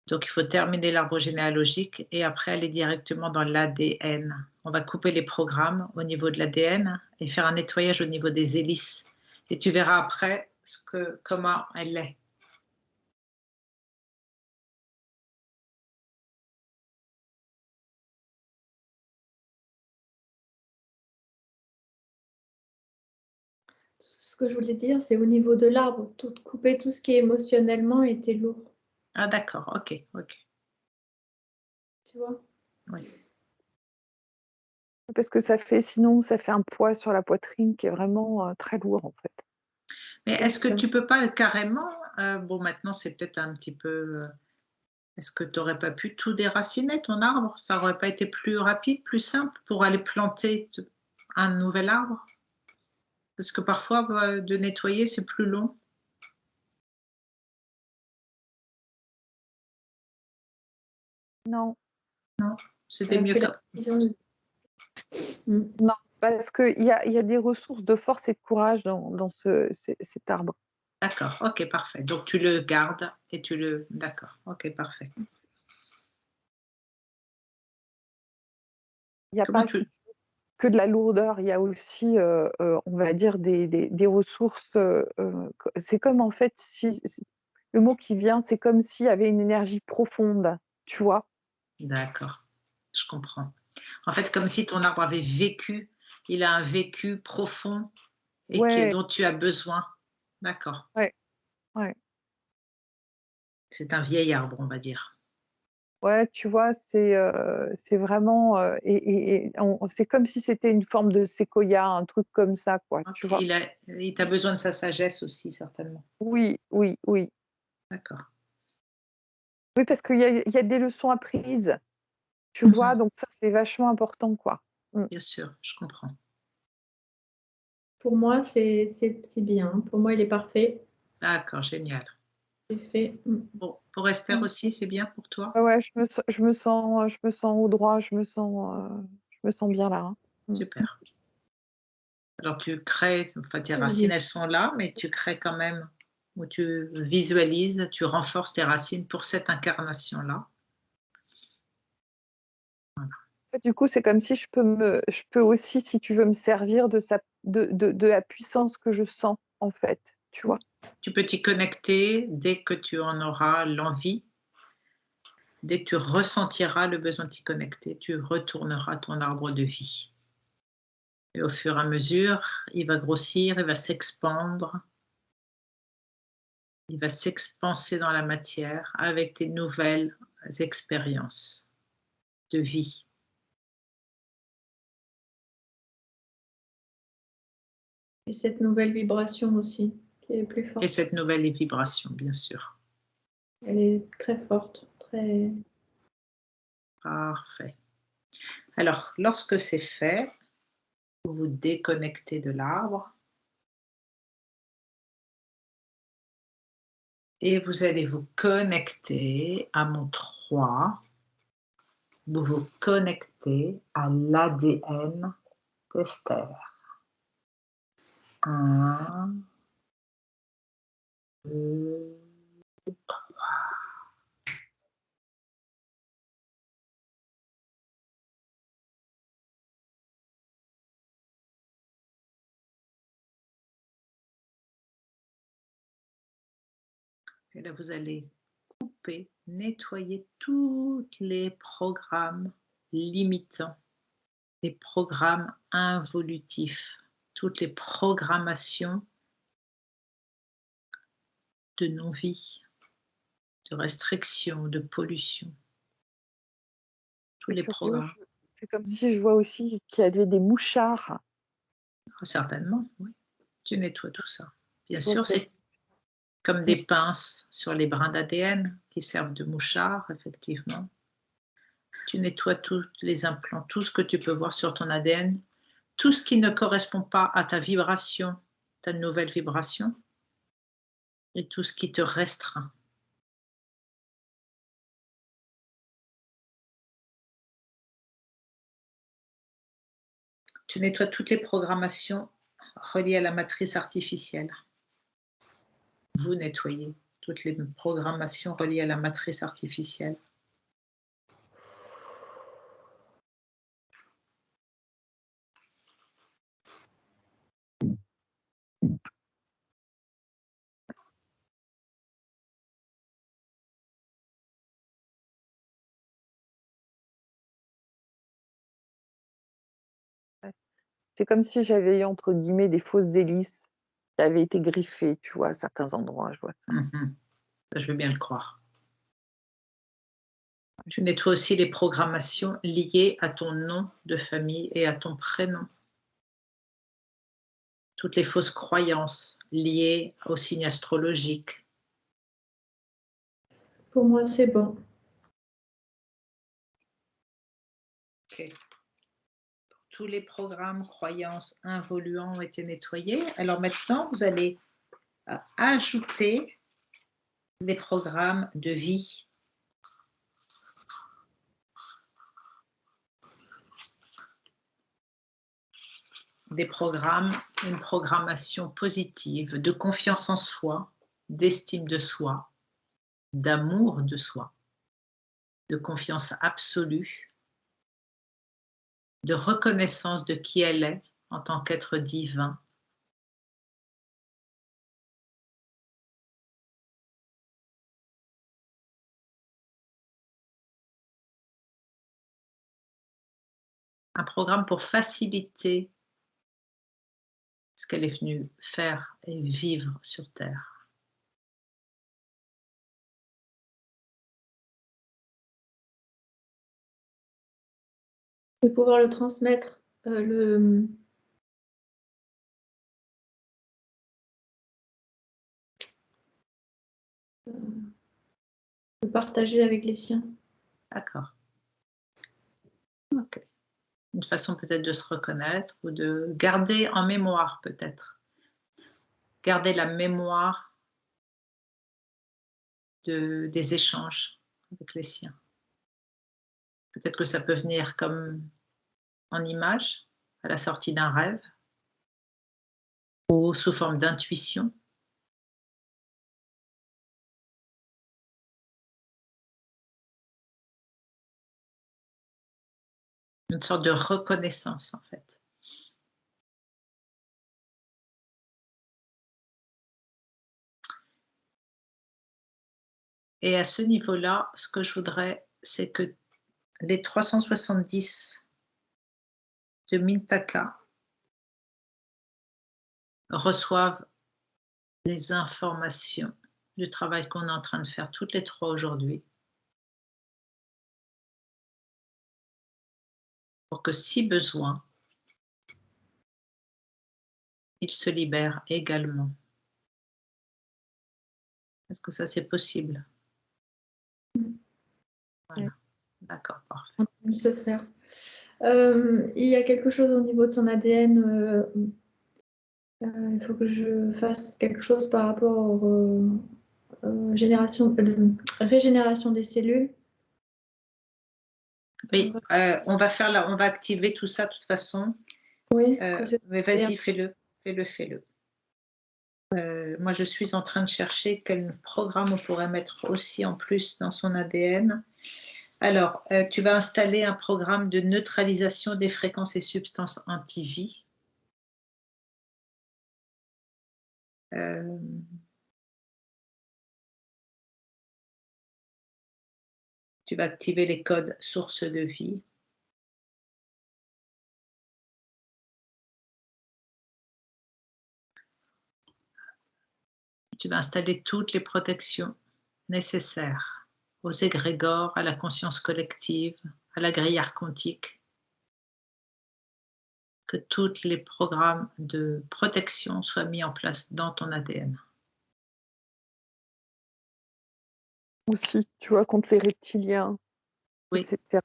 Donc, il faut terminer l'arbre généalogique et après aller directement dans l'ADN. On va couper les programmes au niveau de l'ADN et faire un nettoyage au niveau des hélices. Et tu verras après comment elle est. Ce que je voulais dire, c'est au niveau de l'arbre, couper tout ce qui émotionnellement était lourd. Ah d'accord, ok. Tu vois? Oui. Parce que sinon, ça fait un poids sur la poitrine qui est vraiment très lourd, en fait. Mais est-ce que tu peux pas carrément, bon maintenant c'est peut-être un petit peu, est-ce que tu n'aurais pas pu tout déraciner ton arbre? Ça n'aurait pas été plus rapide, plus simple pour aller planter un nouvel arbre? Parce que parfois, de nettoyer, c'est plus long. Non. C'était mieux comme. Non, parce qu'il y a des ressources de force et de courage dans cet arbre. D'accord, ok, parfait. Donc tu le gardes et tu le. D'accord, ok, parfait. Il n'y a pas que de la lourdeur, il y a aussi, on va dire, des ressources. C'est comme en fait, le mot qui vient, c'est comme s'il y avait une énergie profonde, tu vois. D'accord, je comprends. En fait, comme si ton arbre avait vécu, il a un vécu profond et dont tu as besoin. D'accord. Ouais. C'est un vieil arbre, on va dire. Ouais, tu vois, c'est vraiment, c'est comme si c'était une forme de séquoia, un truc comme ça, quoi, tu vois. Il t'a besoin de sa sagesse aussi, certainement. Oui. D'accord. Oui, parce qu'il y a des leçons apprises, tu vois, donc ça, c'est vachement important, quoi. Bien sûr, je comprends. Pour moi, c'est bien. Pour moi, il est parfait. D'accord, génial. C'est fait. Bon, pour Esther aussi, c'est bien pour toi? Ouais, je me sens au droit, je me sens bien là. Super. Alors tu crées, enfin tes racines, elles sont là, mais tu crées quand même, ou tu visualises, tu renforces tes racines pour cette incarnation-là. Voilà. Du coup, c'est comme si je peux aussi, si tu veux, me servir de la puissance que je sens, en fait, tu vois. Tu peux t'y connecter dès que tu en auras l'envie, dès que tu ressentiras le besoin de t'y connecter, tu retourneras ton arbre de vie. Et au fur et à mesure, il va grossir, il va s'expandre, il va s'expanser dans la matière avec tes nouvelles expériences de vie. Et cette nouvelle vibration aussi, qui est plus forte. Et cette nouvelle vibration, bien sûr. Elle est très forte, très... Parfait. Alors, lorsque c'est fait, vous vous déconnectez de l'arbre et vous allez vous connecter à mon 3. Vous vous connectez à l'ADN d'Esther. 1, 2, 3. Et là, vous allez couper, nettoyer tous les programmes limitants, les programmes involutifs, toutes les programmations de non-vie, de restriction, de pollution. Tous les programmes. C'est comme si je vois aussi qu'il y avait des mouchards. Certainement, oui. Tu nettoies tout ça. Bien sûr, c'est comme des pinces sur les brins d'ADN qui servent de mouchard, effectivement. Tu nettoies tous les implants, tout ce que tu peux voir sur ton ADN, tout ce qui ne correspond pas à ta vibration, ta nouvelle vibration, et tout ce qui te restreint. Tu nettoies toutes les programmations reliées à la matrice artificielle. Vous nettoyez toutes les programmations reliées à la matrice artificielle. C'est comme si j'avais eu, entre guillemets, des fausses hélices qui avaient été griffées, tu vois, à certains endroits, je vois ça. Je veux bien le croire. Tu nettoies aussi les programmations liées à ton nom de famille et à ton prénom. Toutes les fausses croyances liées au signe astrologique. Pour moi, c'est bon. Ok. Tous les programmes, croyances involuants ont été nettoyés. Alors maintenant, vous allez ajouter les programmes de vie. Des programmes, une programmation positive, de confiance en soi, d'estime de soi, d'amour de soi, de confiance absolue, de reconnaissance de qui elle est en tant qu'être divin. Un programme pour faciliter ce qu'elle est venue faire et vivre sur Terre. De pouvoir le transmettre, le partager avec les siens. D'accord. Ok. Une façon peut-être de se reconnaître ou de garder en mémoire peut-être. Garder la mémoire des échanges avec les siens. Peut-être que ça peut venir comme en image, à la sortie d'un rêve, ou sous forme d'intuition. Une sorte de reconnaissance en fait. Et à ce niveau-là, ce que je voudrais, c'est que les 370 de Mintaka reçoivent les informations du travail qu'on est en train de faire toutes les trois aujourd'hui, pour que si besoin, ils se libèrent également. Est-ce que ça c'est possible? Voilà. D'accord, parfait. On peut se faire. Il y a quelque chose au niveau de son ADN. Il faut que je fasse quelque chose par rapport régénération des cellules. Oui, on va activer tout ça de toute façon. Oui. Mais vas-y, fais-le. Moi, je suis en train de chercher quel programme on pourrait mettre aussi en plus dans son ADN. Alors, tu vas installer un programme de neutralisation des fréquences et substances anti-vie. Tu vas activer les codes sources de vie. Tu vas installer toutes les protections nécessaires aux égrégores, à la conscience collective, à la grille archontique. Que tous les programmes de protection soient mis en place dans ton ADN. Aussi, tu vois, contre les reptiliens, Oui. etc.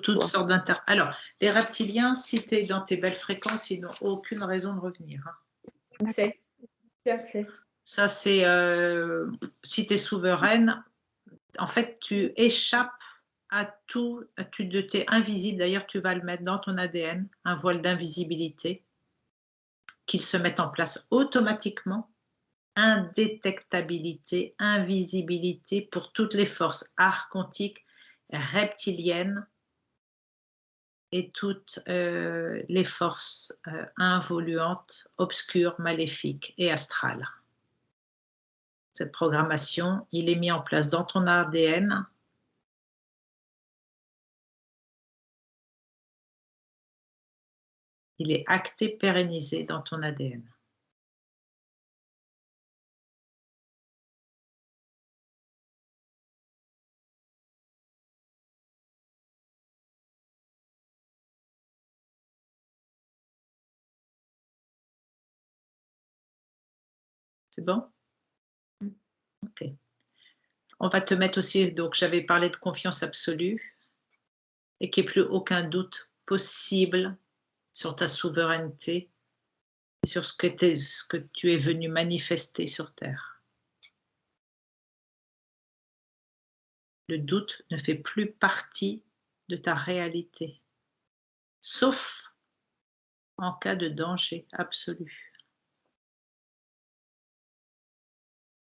Toutes sortes Alors, les reptiliens, si tu es dans tes belles fréquences, ils n'ont aucune raison de revenir. Ça, c'est si tu es souveraine, en fait, tu échappes à tout, t'es invisible, d'ailleurs tu vas le mettre dans ton ADN, un voile d'invisibilité, qu'il se mette en place automatiquement, indétectabilité, invisibilité pour toutes les forces archontiques, reptiliennes et toutes les forces involuantes, obscures, maléfiques et astrales. Cette programmation, il est mis en place dans ton ADN. Il est acté, pérennisé dans ton ADN. C'est bon? Ok. On va te mettre aussi, donc j'avais parlé de confiance absolue et qu'il n'y ait plus aucun doute possible sur ta souveraineté et sur ce que tu es venu manifester sur Terre. Le doute ne fait plus partie de ta réalité, sauf en cas de danger absolu.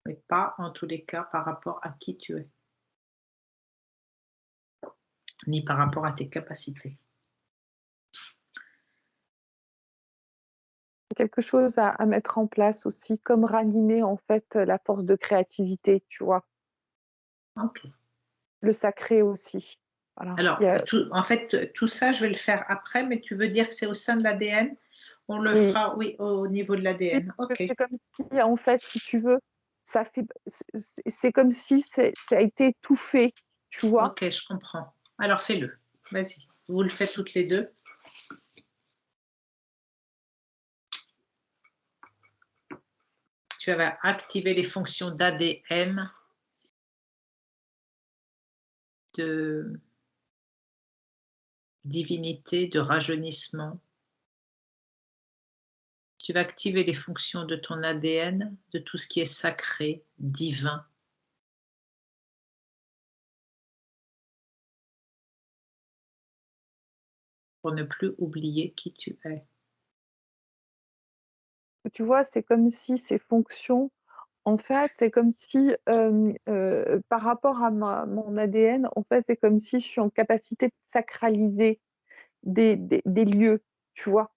Mais pas en tous les cas par rapport à qui tu es, ni par rapport à tes capacités. Quelque chose à mettre en place aussi, comme ranimer en fait la force de créativité, tu vois. Ok. Le sacré aussi. Voilà. Alors, en fait, tout ça, je vais le faire après, mais tu veux dire que c'est au sein de l'ADN? On le Oui. fera, oui, au niveau de l'ADN. Ok. C'est comme si, en fait, si tu veux, c'est comme si ça a été étouffé, tu vois. Ok, je comprends. Alors, fais-le. Vas-y, vous le faites toutes les deux. Tu vas activer les fonctions d'ADN, de divinité, de rajeunissement. Tu vas activer les fonctions de ton ADN, de tout ce qui est sacré, divin. Pour ne plus oublier qui tu es. Tu vois, c'est comme si ces fonctions, en fait, c'est comme si, par rapport à mon ADN, en fait, c'est comme si je suis en capacité de sacraliser des lieux, tu vois.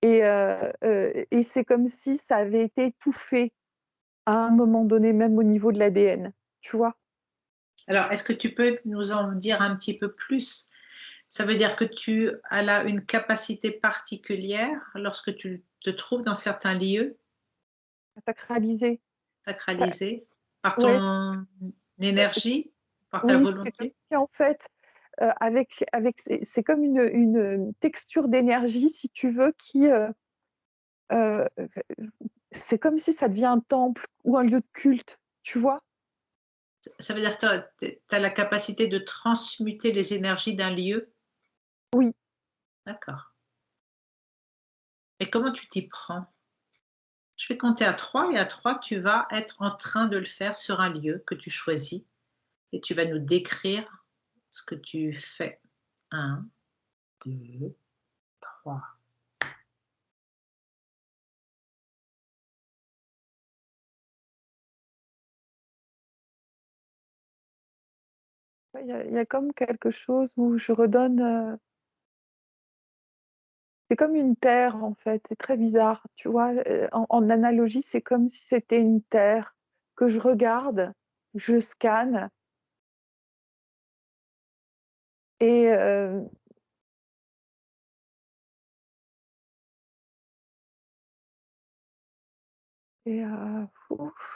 Et c'est comme si ça avait été étouffé à un moment donné, même au niveau de l'ADN, tu vois. Alors, est-ce que tu peux nous en dire un petit peu plus? Ça veut dire que tu as là une capacité particulière lorsque tu te trouves dans certains lieux Sacraliser. sacralisés par Ouais, ton énergie, par ta oui, c'est comme volonté? si en fait, c'est comme une texture d'énergie, si tu veux, qui, heu, c'est comme si ça devient un temple ou un lieu de culte, tu vois? Ça veut dire que tu as la capacité de transmuter les énergies d'un lieu? Oui. D'accord. Et comment tu t'y prends? Je vais compter à 3 et à 3, tu vas être en train de le faire sur un lieu que tu choisis et tu vas nous décrire ce que tu fais. 1, 2, 3. Il y a comme quelque chose où je redonne, c'est comme une terre, en fait, c'est très bizarre, tu vois? En analogie, c'est comme si c'était une terre que je regarde, je scanne et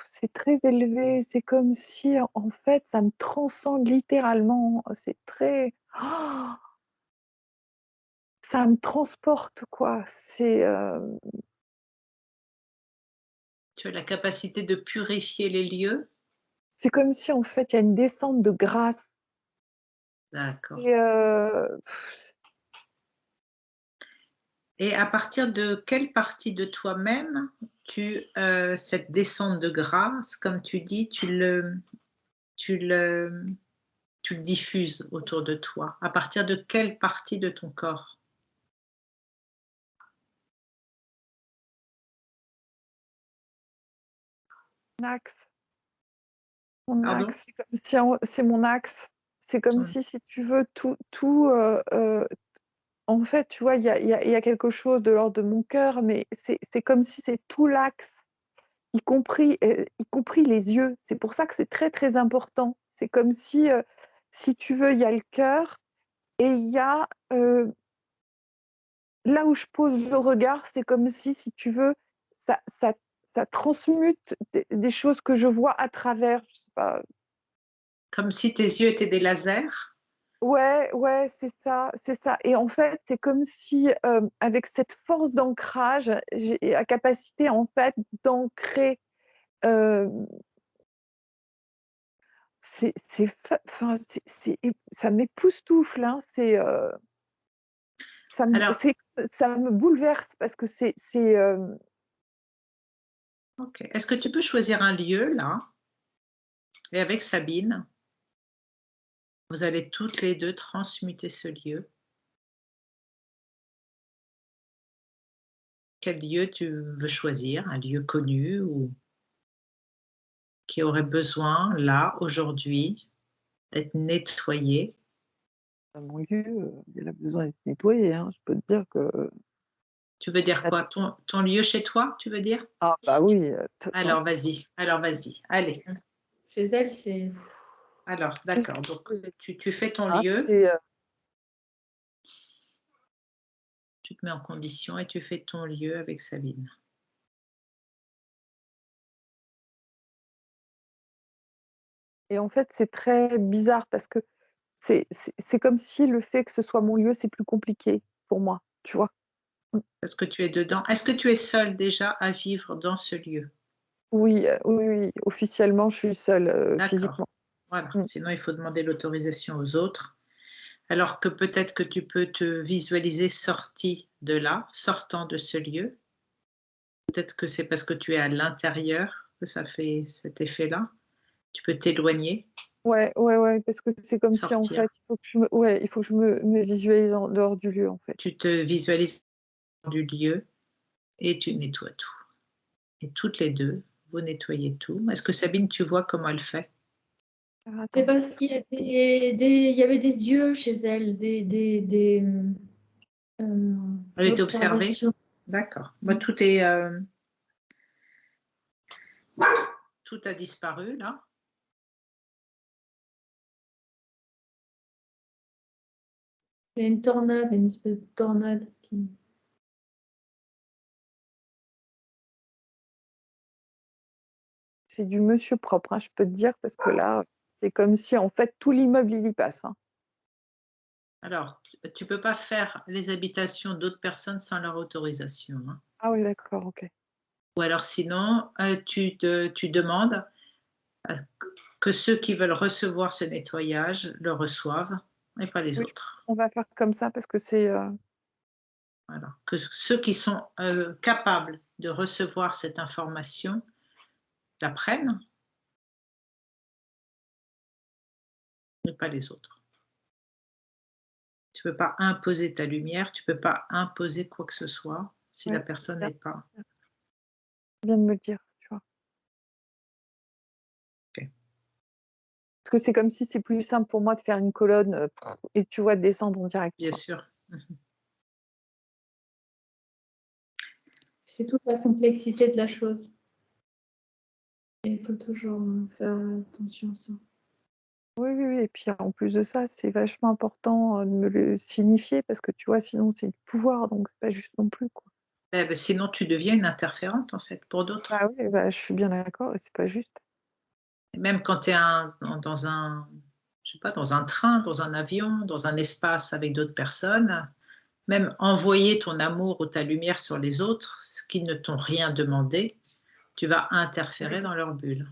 c'est très élevé. C'est comme si, en fait, ça me transcende littéralement. C'est très ça me transporte, quoi. Tu as la capacité de purifier les lieux? C'est comme si, en fait, il y a une descente de grâce. D'accord. C'est, Et à partir de quelle partie de toi-même cette descente de grâce, comme tu dis, tu le tu le diffuses autour de toi. À partir de quelle partie de ton corps? Mon axe. Mon Pardon? axe, c'est comme si c'est mon axe. C'est comme Ton- si tu veux, en fait, tu vois, il y a quelque chose de l'ordre de mon cœur, mais c'est comme si c'est tout l'axe, y compris les yeux. C'est pour ça que c'est très, très important. C'est comme si tu veux, il y a le cœur et il y a là où je pose le regard, c'est comme si tu veux, ça, ça, ça transmute des choses que je vois à travers. Je sais pas. Comme si tes yeux étaient des lasers. Ouais, ouais, c'est ça, c'est ça. Et en fait, c'est comme si, avec cette force d'ancrage, j'ai la capacité, en fait, d'ancrer. euh, enfin, ça m'époustoufle, hein, Alors, ça me bouleverse parce que ok. Est-ce que tu peux choisir un lieu là? Et avec Sabine, vous allez toutes les deux transmuter ce lieu. Quel lieu tu veux choisir? Un lieu connu ou qui aurait besoin, là, aujourd'hui, d'être nettoyé? mon lieu, il a besoin d'être nettoyé, hein. Je peux te dire que. Tu veux dire quoi? Ton lieu chez toi, tu veux dire? Ah, bah oui, attends. Alors vas-y, allez. Chez elle, c'est. Alors, d'accord, donc tu fais ton Ah, lieu, tu te mets en condition et tu fais ton lieu avec Sabine. et en fait, c'est très bizarre parce que c'est comme si le fait que ce soit mon lieu, c'est plus compliqué pour moi, tu vois. Parce que tu es dedans. Est-ce que tu es seule déjà à vivre dans ce lieu? Oui, oui, oui, officiellement, je suis seule D'accord, physiquement. voilà. Mm. Sinon, il faut demander l'autorisation aux autres. Alors que peut-être que tu peux te visualiser sortie de là, sortant de ce lieu. Peut-être que c'est parce que tu es à l'intérieur que ça fait cet effet-là. Tu peux t'éloigner, Ouais, ouais, ouais, parce que c'est comme si en sortir. fait, il faut que me visualise en dehors du lieu en fait. Tu te visualises hors du lieu et tu nettoies tout. Et toutes les deux, vous nettoyez tout. Est-ce que Sabine, tu vois comment elle fait? Alors, C'est attends, parce qu'il y a il y avait des yeux chez elle, Elle était observée? l'observation. D'accord. Bah, tout a disparu là. Il y a une tornade, une espèce de tornade qui. c'est du monsieur propre, hein, je peux te dire, parce que là, c'est comme si en fait tout l'immeuble il y passe, hein. Alors, tu ne peux pas faire les habitations d'autres personnes sans leur autorisation, hein. Ah oui, d'accord, ok. Ou alors sinon, tu demandes que ceux qui veulent recevoir ce nettoyage le reçoivent et pas les Oui, autres. on va faire comme ça parce que c'est. Voilà. Que ceux qui sont capables de recevoir cette information la prennent, mais pas les autres. Tu ne peux pas imposer ta lumière, tu ne peux pas imposer quoi que ce soit si la Ouais, personne bien, n'est pas. bien de me le dire, tu vois. Ok. Parce que c'est comme si c'est plus simple pour moi de faire une colonne et tu vois descendre en direct, Bien quoi. sûr. C'est toute la complexité de la chose. Et il faut toujours faire attention à ça. Oui, oui, oui. Et puis en plus de ça, c'est vachement important de me le signifier parce que tu vois, sinon c'est du pouvoir, donc c'est pas juste non plus, quoi. Ben, sinon, tu deviens une interférente en fait pour d'autres. Ah oui, bah, je suis bien d'accord, et c'est pas juste. Et même quand tu es dans un, je sais pas, dans un train, dans un avion, dans un espace avec d'autres personnes, même envoyer ton amour ou ta lumière sur les autres, ce qui ne t'ont rien demandé, tu vas interférer dans leur bulle.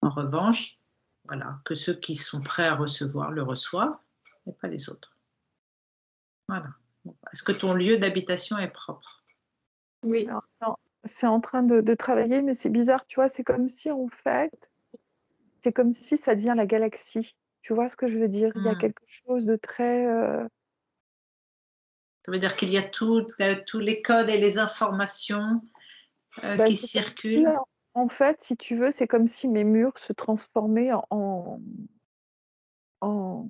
En revanche, voilà, que ceux qui sont prêts à recevoir le reçoivent, et pas les autres. Voilà. Est-ce que ton lieu d'habitation est propre? Oui. Alors, c'est en train de travailler, mais c'est bizarre, tu vois, c'est comme si en fait, c'est comme si ça devient la galaxie. Tu vois ce que je veux dire? Il y a quelque chose de très... Ça veut dire qu'il y a tous les codes et les informations qui c'est comme si, circulent. en fait, si tu veux, c'est comme si mes murs se transformaient en en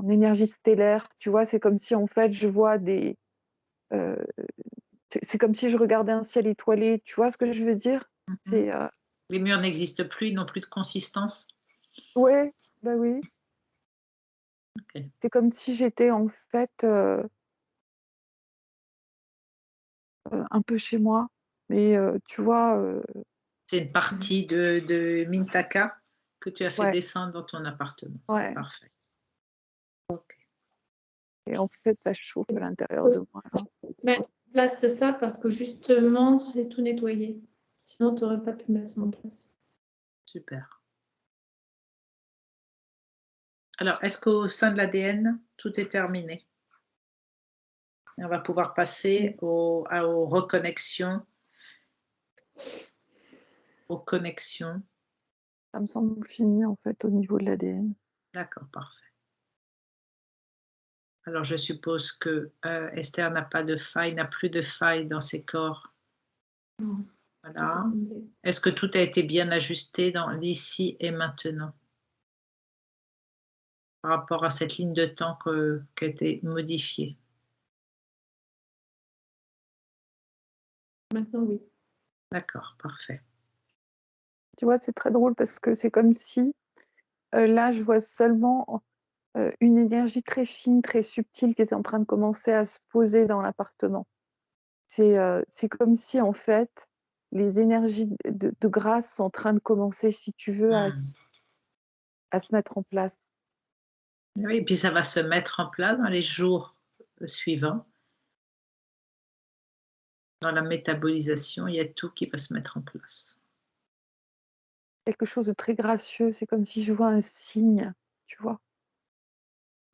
énergie stellaire. Tu vois, c'est comme si, en fait, je vois des... euh, c'est comme si je regardais un ciel étoilé. Tu vois ce que je veux dire? C'est... Les murs n'existent plus, ils n'ont plus de consistance. ouais, bah oui. Ok. C'est comme si j'étais, en fait, un peu chez moi. Mais tu vois, C'est une partie de Mintaka que tu as fait ouais, descendre dans ton appartement. C'est ouais. parfait. Ok. Et en fait, ça chauffe à l'intérieur de moi, là. Mais là, c'est ça parce que justement, c'est tout nettoyé. Sinon, tu n'aurais pas pu mettre ça en place. Super. Alors, est-ce qu'au sein de l'ADN, tout est terminé? Et on va pouvoir passer aux reconnexions, aux connexions. Ça me semble fini, en fait, au niveau de l'ADN. D'accord, parfait. Alors, je suppose que Esther n'a pas de faille, n'a plus de faille dans ses corps. Non, Voilà. tout est comblé. Est-ce que tout a été bien ajusté dans l'ici et maintenant par rapport à cette ligne de temps qui a été modifiée? Maintenant, oui. D'accord, parfait. Tu vois, c'est très drôle parce que c'est comme si, là, je vois seulement une énergie très fine, très subtile qui est en train de commencer à se poser dans l'appartement. C'est comme si, en fait, les énergies de grâce sont en train de commencer, si tu veux, à se mettre en place. Oui, et puis ça va se mettre en place dans les jours suivants. Dans la métabolisation, il y a tout qui va se mettre en place. Quelque chose de très gracieux, c'est comme si je vois un signe, tu vois.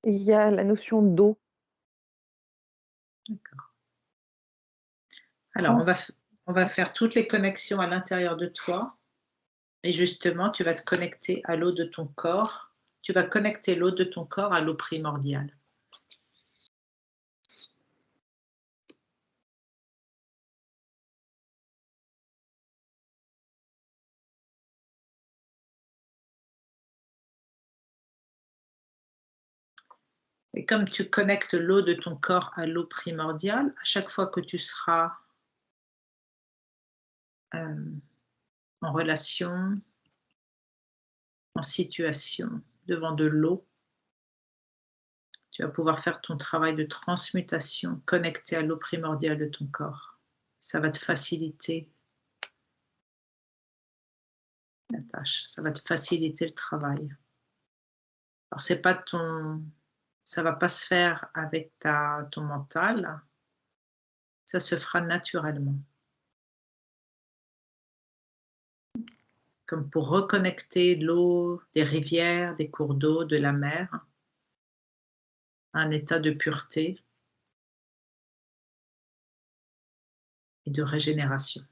Et il y a la notion d'eau. D'accord. Alors, on va faire toutes les connexions à l'intérieur de toi. Et justement, tu vas te connecter à l'eau de ton corps. Tu vas connecter l'eau de ton corps à l'eau primordiale. Et comme tu connectes l'eau de ton corps à l'eau primordiale, à chaque fois que tu seras en relation, en situation, devant de l'eau, tu vas pouvoir faire ton travail de transmutation connecté à l'eau primordiale de ton corps. Ça va te faciliter la tâche, ça va te faciliter le travail. Alors, c'est pas ça va pas se faire avec ton mental, ça se fera naturellement. Comme pour reconnecter l'eau des rivières, des cours d'eau, de la mer, à un état de pureté et de régénération.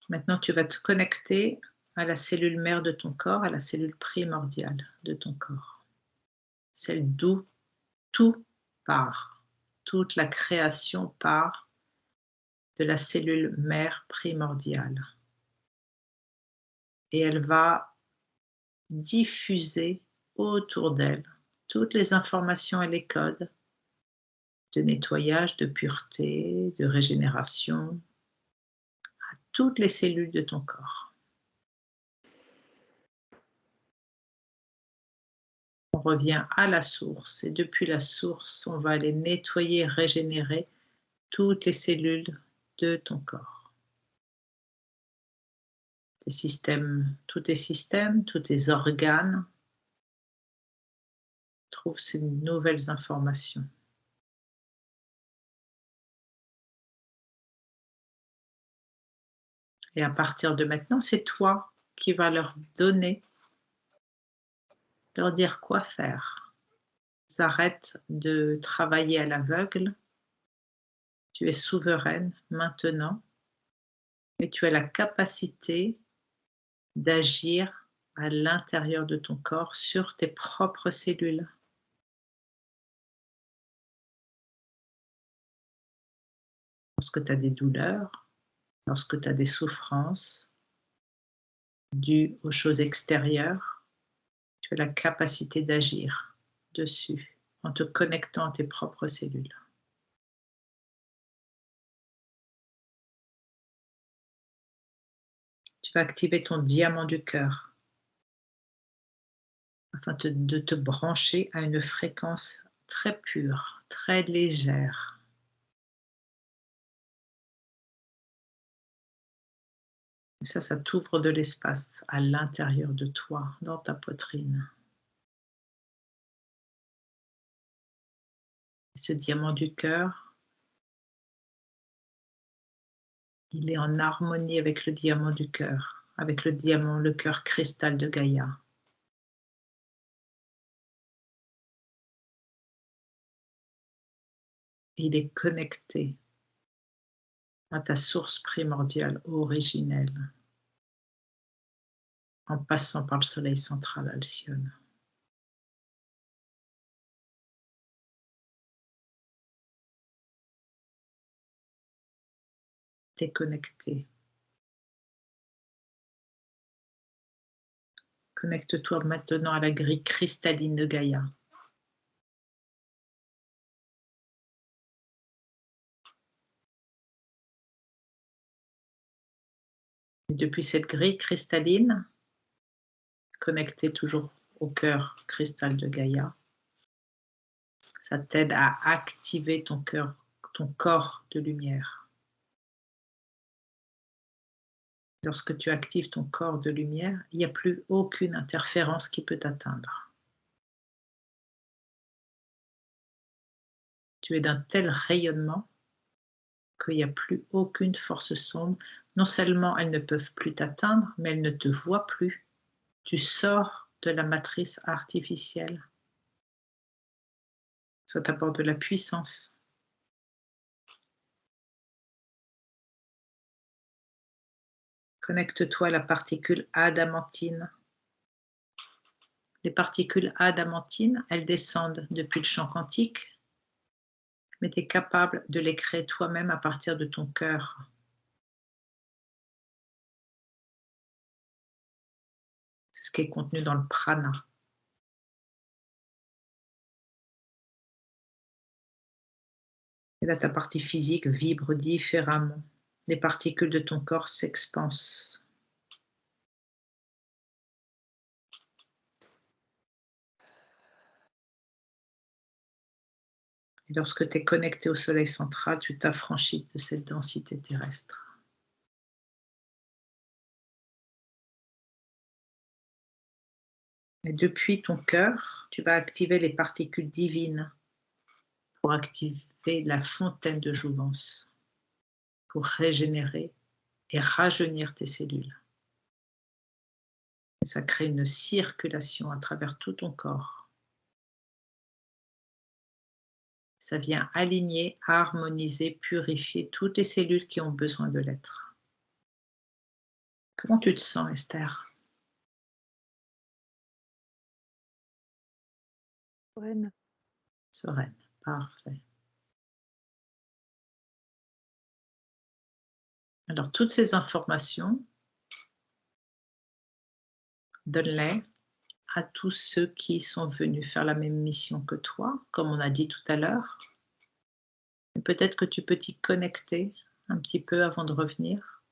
Maintenant, tu vas te connecter à la cellule mère de ton corps, à la cellule primordiale de ton corps. Celle d'où tout part. Toute la création part de la cellule mère primordiale. Et elle va diffuser autour d'elle toutes les informations et les codes de nettoyage, de pureté, de régénération à toutes les cellules de ton corps. On revient à la source et depuis la source, on va aller nettoyer, régénérer toutes les cellules de ton corps. Tes systèmes, tous tes organes trouvent ces nouvelles informations. Et à partir de maintenant, c'est toi qui vas leur dire quoi faire. Ils arrêtent de travailler à l'aveugle. Tu es souveraine maintenant. Et tu as la capacité d'agir à l'intérieur de ton corps sur tes propres cellules. Lorsque tu as des douleurs, lorsque tu as des souffrances dues aux choses extérieures, tu as la capacité d'agir dessus en te connectant à tes propres cellules. Tu vas activer ton diamant du cœur afin de te brancher à une fréquence très pure, très légère. Et ça t'ouvre de l'espace à l'intérieur de toi, dans ta poitrine. Et ce diamant du cœur, il est en harmonie avec le diamant du cœur, avec le cœur cristal de Gaïa. Il est connecté à ta source primordiale, originelle, en passant par le soleil central Alcyone. T'es connecté. Connecte-toi maintenant à la grille cristalline de Gaïa. Et depuis cette grille cristalline, connecté toujours au cœur cristal de Gaïa, ça t'aide à activer ton corps de lumière. Lorsque tu actives ton corps de lumière, il n'y a plus aucune interférence qui peut t'atteindre. Tu es d'un tel rayonnement qu'il n'y a plus aucune force sombre. Non seulement elles ne peuvent plus t'atteindre, mais elles ne te voient plus. Tu sors de la matrice artificielle. Ça t'apporte de la puissance. Connecte-toi à la particule adamantine. Les particules adamantines, elles descendent depuis le champ quantique, mais tu es capable de les créer toi-même à partir de ton cœur. C'est ce qui est contenu dans le prana. Et là, ta partie physique vibre différemment. Les particules de ton corps s'expansent. Et lorsque tu es connecté au soleil central, tu t'affranchis de cette densité terrestre. Et depuis ton cœur, tu vas activer les particules divines pour activer la fontaine de jouvence, pour régénérer et rajeunir tes cellules. Et ça crée une circulation à travers tout ton corps. Ça vient aligner, harmoniser, purifier toutes les cellules qui ont besoin de l'être. Comment tu te sens, Esther? Sereine. Sereine, parfait. Alors, toutes ces informations, donne-les à tous ceux qui sont venus faire la même mission que toi, comme on a dit tout à l'heure. Peut-être que tu peux t'y connecter un petit peu avant de revenir.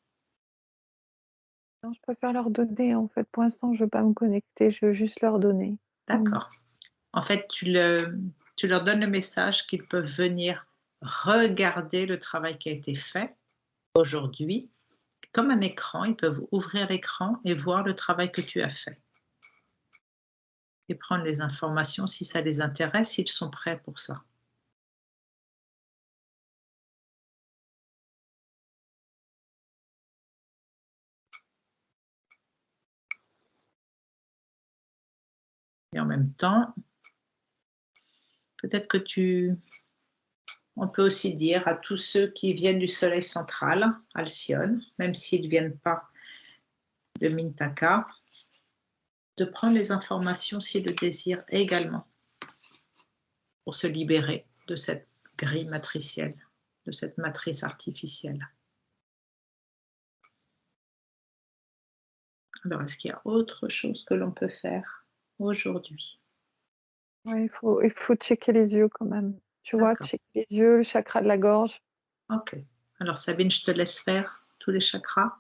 Non, je préfère leur donner, en fait. Pour l'instant, je ne veux pas me connecter, je veux juste leur donner. D'accord. En fait, tu leur donnes le message qu'ils peuvent venir regarder le travail qui a été fait aujourd'hui. Comme un écran, ils peuvent ouvrir l'écran et voir le travail que tu as fait. Et prendre les informations si ça les intéresse, s'ils sont prêts pour ça. Et en même temps, peut-être que tu on peut aussi dire à tous ceux qui viennent du soleil central, Alcyone, même s'ils ne viennent pas de Mintaka, de prendre les informations s'ils le désirent également, pour se libérer de cette grille matricielle, de cette matrice artificielle. Alors, est-ce qu'il y a autre chose que l'on peut faire aujourd'hui? Ouais, il faut checker les yeux quand même. Tu vois, D'accord. checker les yeux, le chakra de la gorge. Ok. Alors, Sabine, je te laisse faire tous les chakras.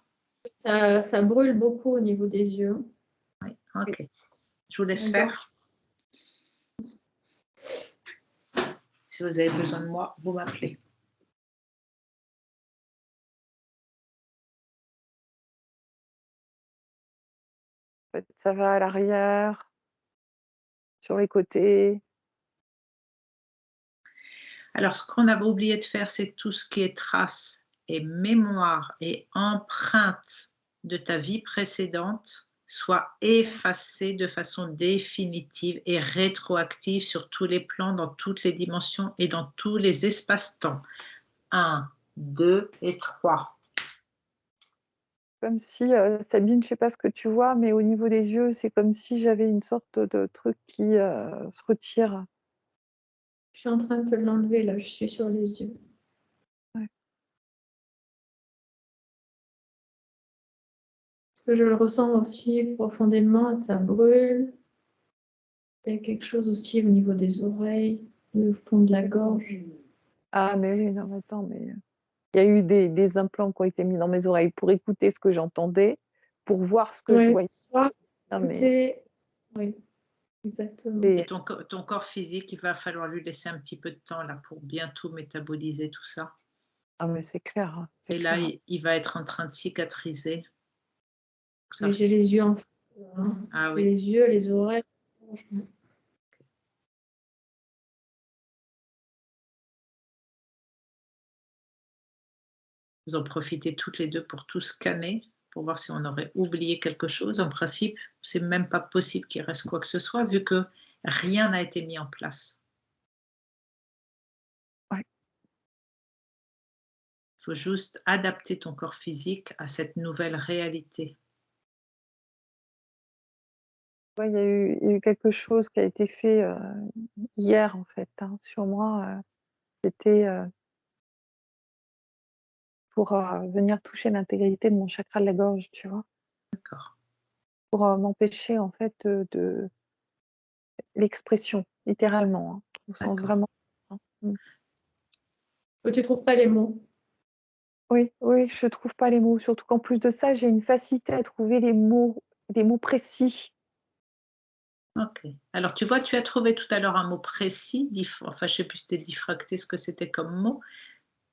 Ça brûle beaucoup au niveau des yeux. Oui, ok. Je vous laisse D'accord. faire. Si vous avez besoin de moi, vous m'appelez. En fait, ça va à l'arrière, sur les côtés. Alors, ce qu'on avait oublié de faire, c'est tout ce qui est traces et mémoire et empreinte de ta vie précédente soit effacé de façon définitive et rétroactive sur tous les plans, dans toutes les dimensions et dans tous les espaces-temps. 1, 2 et 3. Comme si, Sabine, je sais pas ce que tu vois, mais au niveau des yeux, c'est comme si j'avais une sorte de truc qui se retire. Je suis en train de te l'enlever là, je suis sur les yeux. Ouais. Parce que je le ressens aussi profondément, ça brûle. Il y a quelque chose aussi au niveau des oreilles, le fond de la gorge. Ah, mais oui, non, mais attends, mais il y a eu des implants qui ont été mis dans mes oreilles pour écouter ce que j'entendais, pour voir ce que je voyais. Non, mais Oui, exactement. Et ton corps physique, il va falloir lui laisser un petit peu de temps là pour bien tout métaboliser, tout ça. ah, mais c'est clair. Hein, c'est Et clair. là, il va être en train de cicatriser. Mais j'ai les yeux en feu, hein. Ah J'ai oui. les yeux, les oreilles. Franchement. Vous en profitez toutes les deux pour tout scanner, pour voir si on aurait oublié quelque chose. En principe, c'est même pas possible qu'il reste quoi que ce soit, vu que rien n'a été mis en place. Ouais. Il faut juste adapter ton corps physique à cette nouvelle réalité. Ouais, il y a eu quelque chose qui a été fait hier, en fait, hein, sur moi. C'était pour venir toucher l'intégrité de mon chakra de la gorge, tu vois, D'accord. pour m'empêcher, en fait, de l'expression, littéralement, hein, au sens D'accord. vraiment. Hein. Mm. Tu trouves pas les mots? Oui, oui, je trouve pas les mots, surtout qu'en plus de ça, j'ai une facilité à trouver les mots précis. Ok. Alors, tu vois, tu as trouvé tout à l'heure un mot précis, enfin, je ne sais plus si c'était diffracté, ce que c'était comme mot,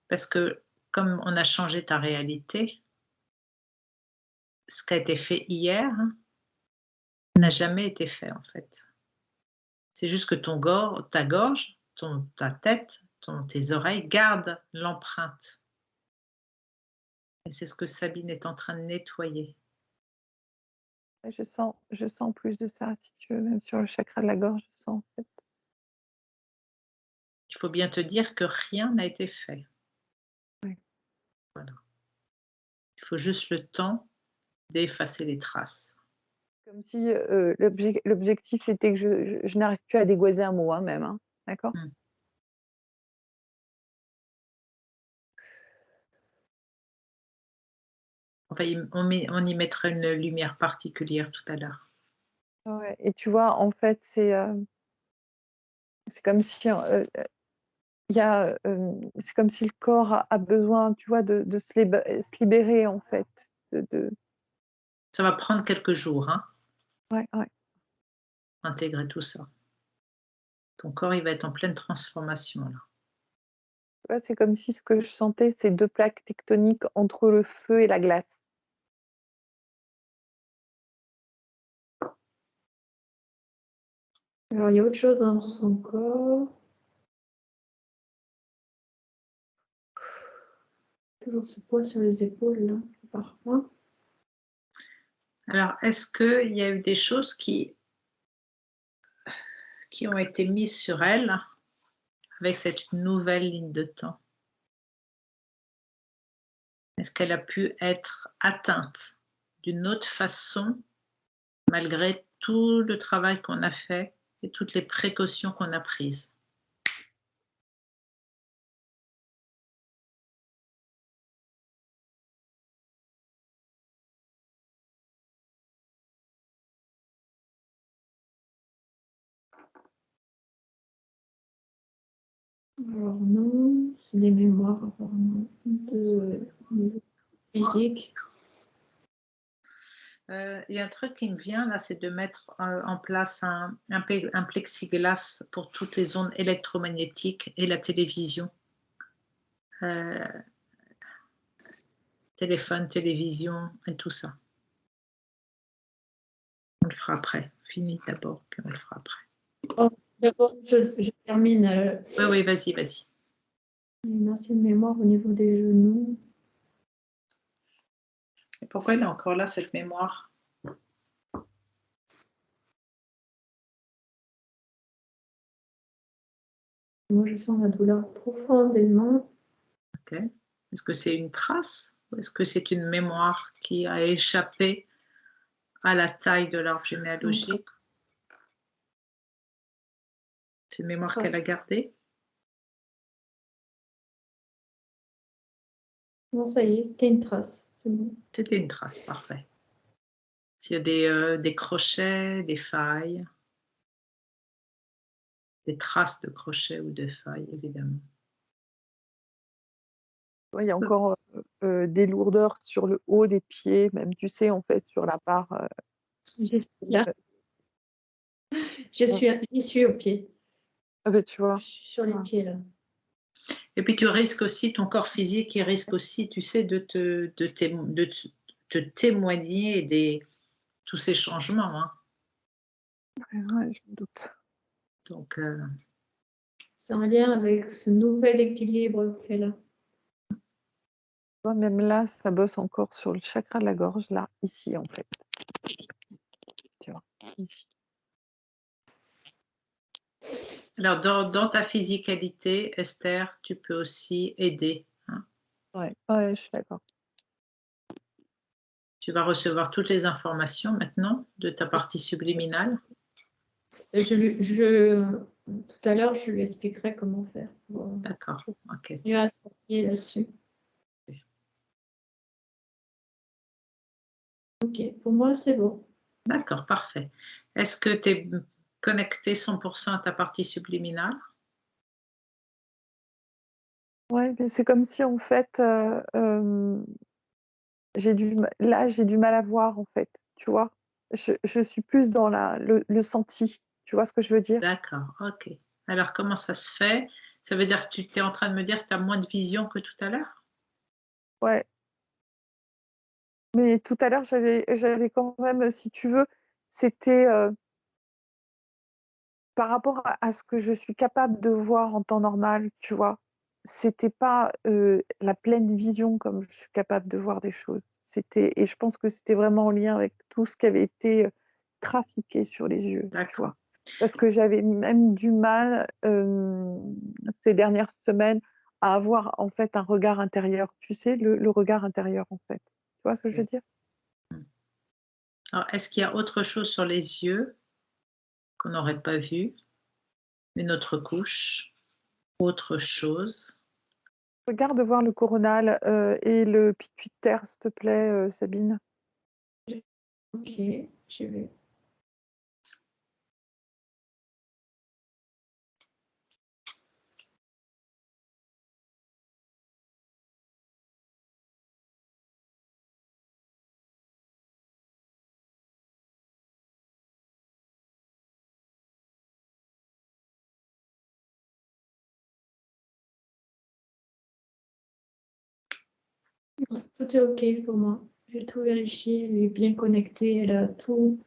parce que comme on a changé ta réalité, ce qui a été fait hier n'a jamais été fait, en fait. C'est juste que ta gorge, ta tête, tes oreilles gardent l'empreinte. Et c'est ce que Sabine est en train de nettoyer. Je sens plus de ça, si tu veux, même sur le chakra de la gorge, je sens, en fait. Il faut bien te dire que rien n'a été fait. Oui. Voilà. Il faut juste le temps d'effacer les traces. Comme si l'objectif était que je n'arrive plus à dégoiser un mot, hein, même. Hein. D'accord? Mm. Enfin, on y mettra une lumière particulière tout à l'heure. Ouais. Et tu vois, en fait, c'est comme si c'est comme si le corps a besoin, tu vois, de se libérer, en fait. Ça va prendre quelques jours, hein, Ouais, ouais. intégrer tout ça. Ton corps, il va être en pleine transformation là. Tu vois, c'est comme si ce que je sentais, c'est 2 plaques tectoniques entre le feu et la glace. Alors, il y a autre chose dans son corps. Toujours ce poids sur les épaules, là, parfois. Alors, est-ce qu'il y a eu des choses qui ont été mises sur elle avec cette nouvelle ligne de temps? Est-ce qu'elle a pu être atteinte d'une autre façon, malgré tout le travail qu'on a fait et toutes les précautions qu'on a prises? Alors non, c'est des mémoires apparemment de physique. Il y a un truc qui me vient là, c'est de mettre en place un plexiglas pour toutes les ondes électromagnétiques et la télévision. Téléphone, télévision et tout ça. On le fera après. Fini d'abord, puis on le fera après. Oh, d'abord, je termine. Oui, vas-y, vas-y. Une ancienne mémoire au niveau des genoux. Et pourquoi elle est encore là, cette mémoire? Moi, je sens la douleur profondément. Ok. Est-ce que c'est une trace ou est-ce que c'est une mémoire qui a échappé à la taille de l'arbre généalogique? C'est une mémoire qu'elle a gardée? Non, ça y est, c'était une trace. C'est bon. C'était une trace, parfait. S'il y a des crochets, des failles, des traces de crochets ou de failles, évidemment. Ouais, il y a encore des lourdeurs sur le haut des pieds, même, tu sais, en fait, sur la barre. Je suis là. J'y suis au pied. Ah ben, tu vois. Je suis sur les pieds là. Et puis tu risques aussi, ton corps physique, il risque aussi, tu sais, de te témoigner tous ces changements. Hein. Ouais, je me doute. Donc, C'est en lien avec ce nouvel équilibre qu'elle a. Toi, même là, ça bosse encore sur le chakra de la gorge, là, ici, en fait. Tu vois, ici. alors, dans ta physicalité, Esther, tu peux aussi aider. Hein. Ouais, je suis d'accord. Tu vas recevoir toutes les informations maintenant de ta partie subliminale. Tout à l'heure, je lui expliquerai comment faire. D'accord, ok. Il va travailler là-dessus. Ok, pour moi, c'est bon. D'accord, parfait. Est-ce que tu es connecté 100% à ta partie subliminale? Ouais, mais c'est comme si, en fait, j'ai du mal à voir, en fait, tu vois? Je suis plus dans le senti, tu vois ce que je veux dire? D'accord, ok. Alors, comment ça se fait? Ça veut dire que tu es en train de me dire que tu as moins de vision que tout à l'heure? Ouais. Mais tout à l'heure, j'avais quand même, si tu veux, c'était, par rapport à ce que je suis capable de voir en temps normal, tu vois? C'était pas, la pleine vision comme je suis capable de voir des choses. Et je pense que c'était vraiment en lien avec tout ce qui avait été, trafiqué sur les yeux, tu D'accord. vois? Parce que j'avais même du mal, ces dernières semaines à avoir, en fait, un regard intérieur, tu sais? Le regard intérieur, en fait. Tu vois ce que je veux dire? Alors, est-ce qu'il y a autre chose sur les yeux qu'on n'aurait pas vu? Une autre couche? Autre chose? Regarde voir le coronal, et le pituitaire, s'il te plaît, Sabine. Ok, je vais. Tout est ok pour moi. J'ai tout vérifié, elle est bien connectée, elle a tout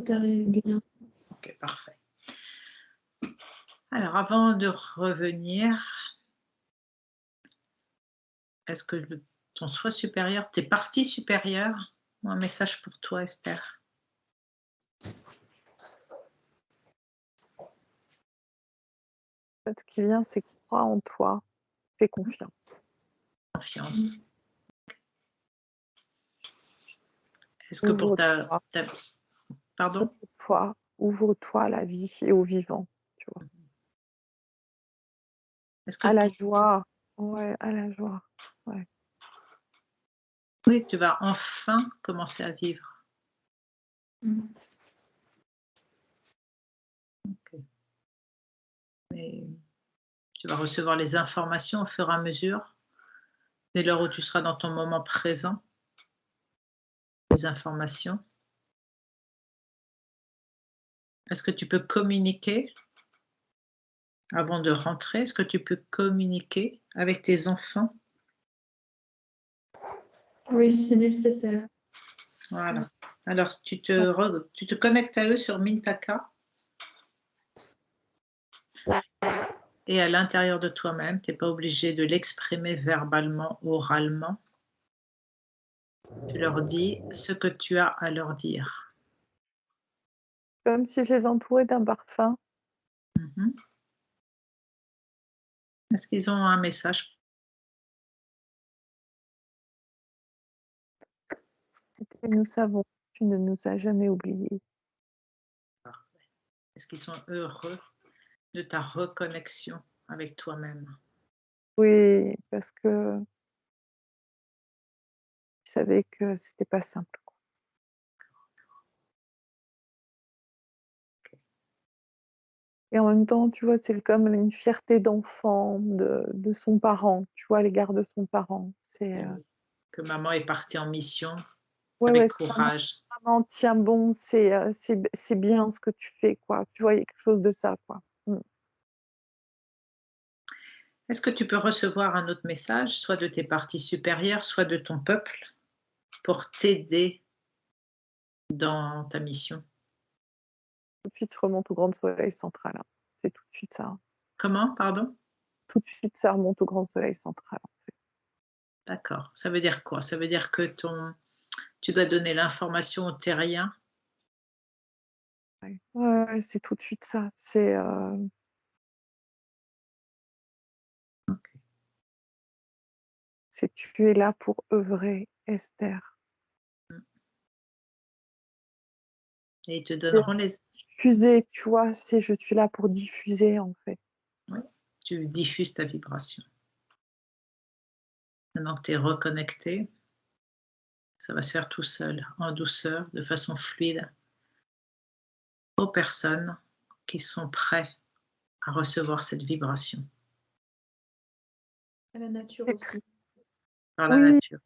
arrive bien. Ok, parfait. Alors, avant de revenir, est-ce que ton soi supérieur, tes parties supérieures, ont un message pour toi, Esther? fait, ce qui vient, c'est crois en toi, fais confiance. Confiance. Est-ce que pour Ouvre-toi, Pardon? ouvre-toi à la vie et au vivant, tu vois. Est-ce que À la joie, ouais, à la joie, ouais. oui, tu vas enfin commencer à vivre. Ok. Et tu vas recevoir les informations au fur et à mesure, dès lors où tu seras dans ton moment présent, les informations. Est-ce que tu peux communiquer avant de rentrer? Est-ce que tu peux communiquer avec tes enfants? Oui, c'est nécessaire. Voilà. Alors, tu te connectes à eux sur Mintaka et à l'intérieur de toi-même. Tu n'es pas obligé de l'exprimer verbalement, oralement. Tu leur dis ce que tu as à leur dire. Comme si je les entourais d'un parfum. Mhm. Est-ce qu'ils ont un message? C'était nous savons, tu ne nous as jamais oubliés. Est-ce qu'ils sont heureux de ta reconnexion avec toi-même? Oui, parce que ils savaient que c'était pas simple. Et en même temps, tu vois, c'est comme une fierté d'enfant de son parent, tu vois, à l'égard de son parent. C'est Que maman est partie en mission ouais, avec ouais, c'est courage. maman, tiens bon, c'est bien ce que tu fais, quoi. Tu vois, il y a quelque chose de ça, quoi. Est-ce que tu peux recevoir un autre message, soit de tes parties supérieures, soit de ton peuple, pour t'aider dans ta mission? Tout de suite, je remonte au grand soleil central, hein. C'est tout de suite ça, hein. Comment, pardon? Tout de suite, ça remonte au grand soleil central, en fait. D'accord. Ça veut dire quoi? Ça veut dire que tu dois donner l'information aux terriens? Ouais. Ouais, ouais, c'est tout de suite ça. C'est Ok. tu es là pour œuvrer, Esther. Et ils te Et donneront les... diffuser, tu vois, je suis là pour diffuser, en fait. Oui, tu diffuses ta vibration. Maintenant que tu es reconnecté, ça va se faire tout seul, en douceur, de façon fluide, aux personnes qui sont prêtes à recevoir cette vibration À la nature C'est aussi. par la Oui, nature.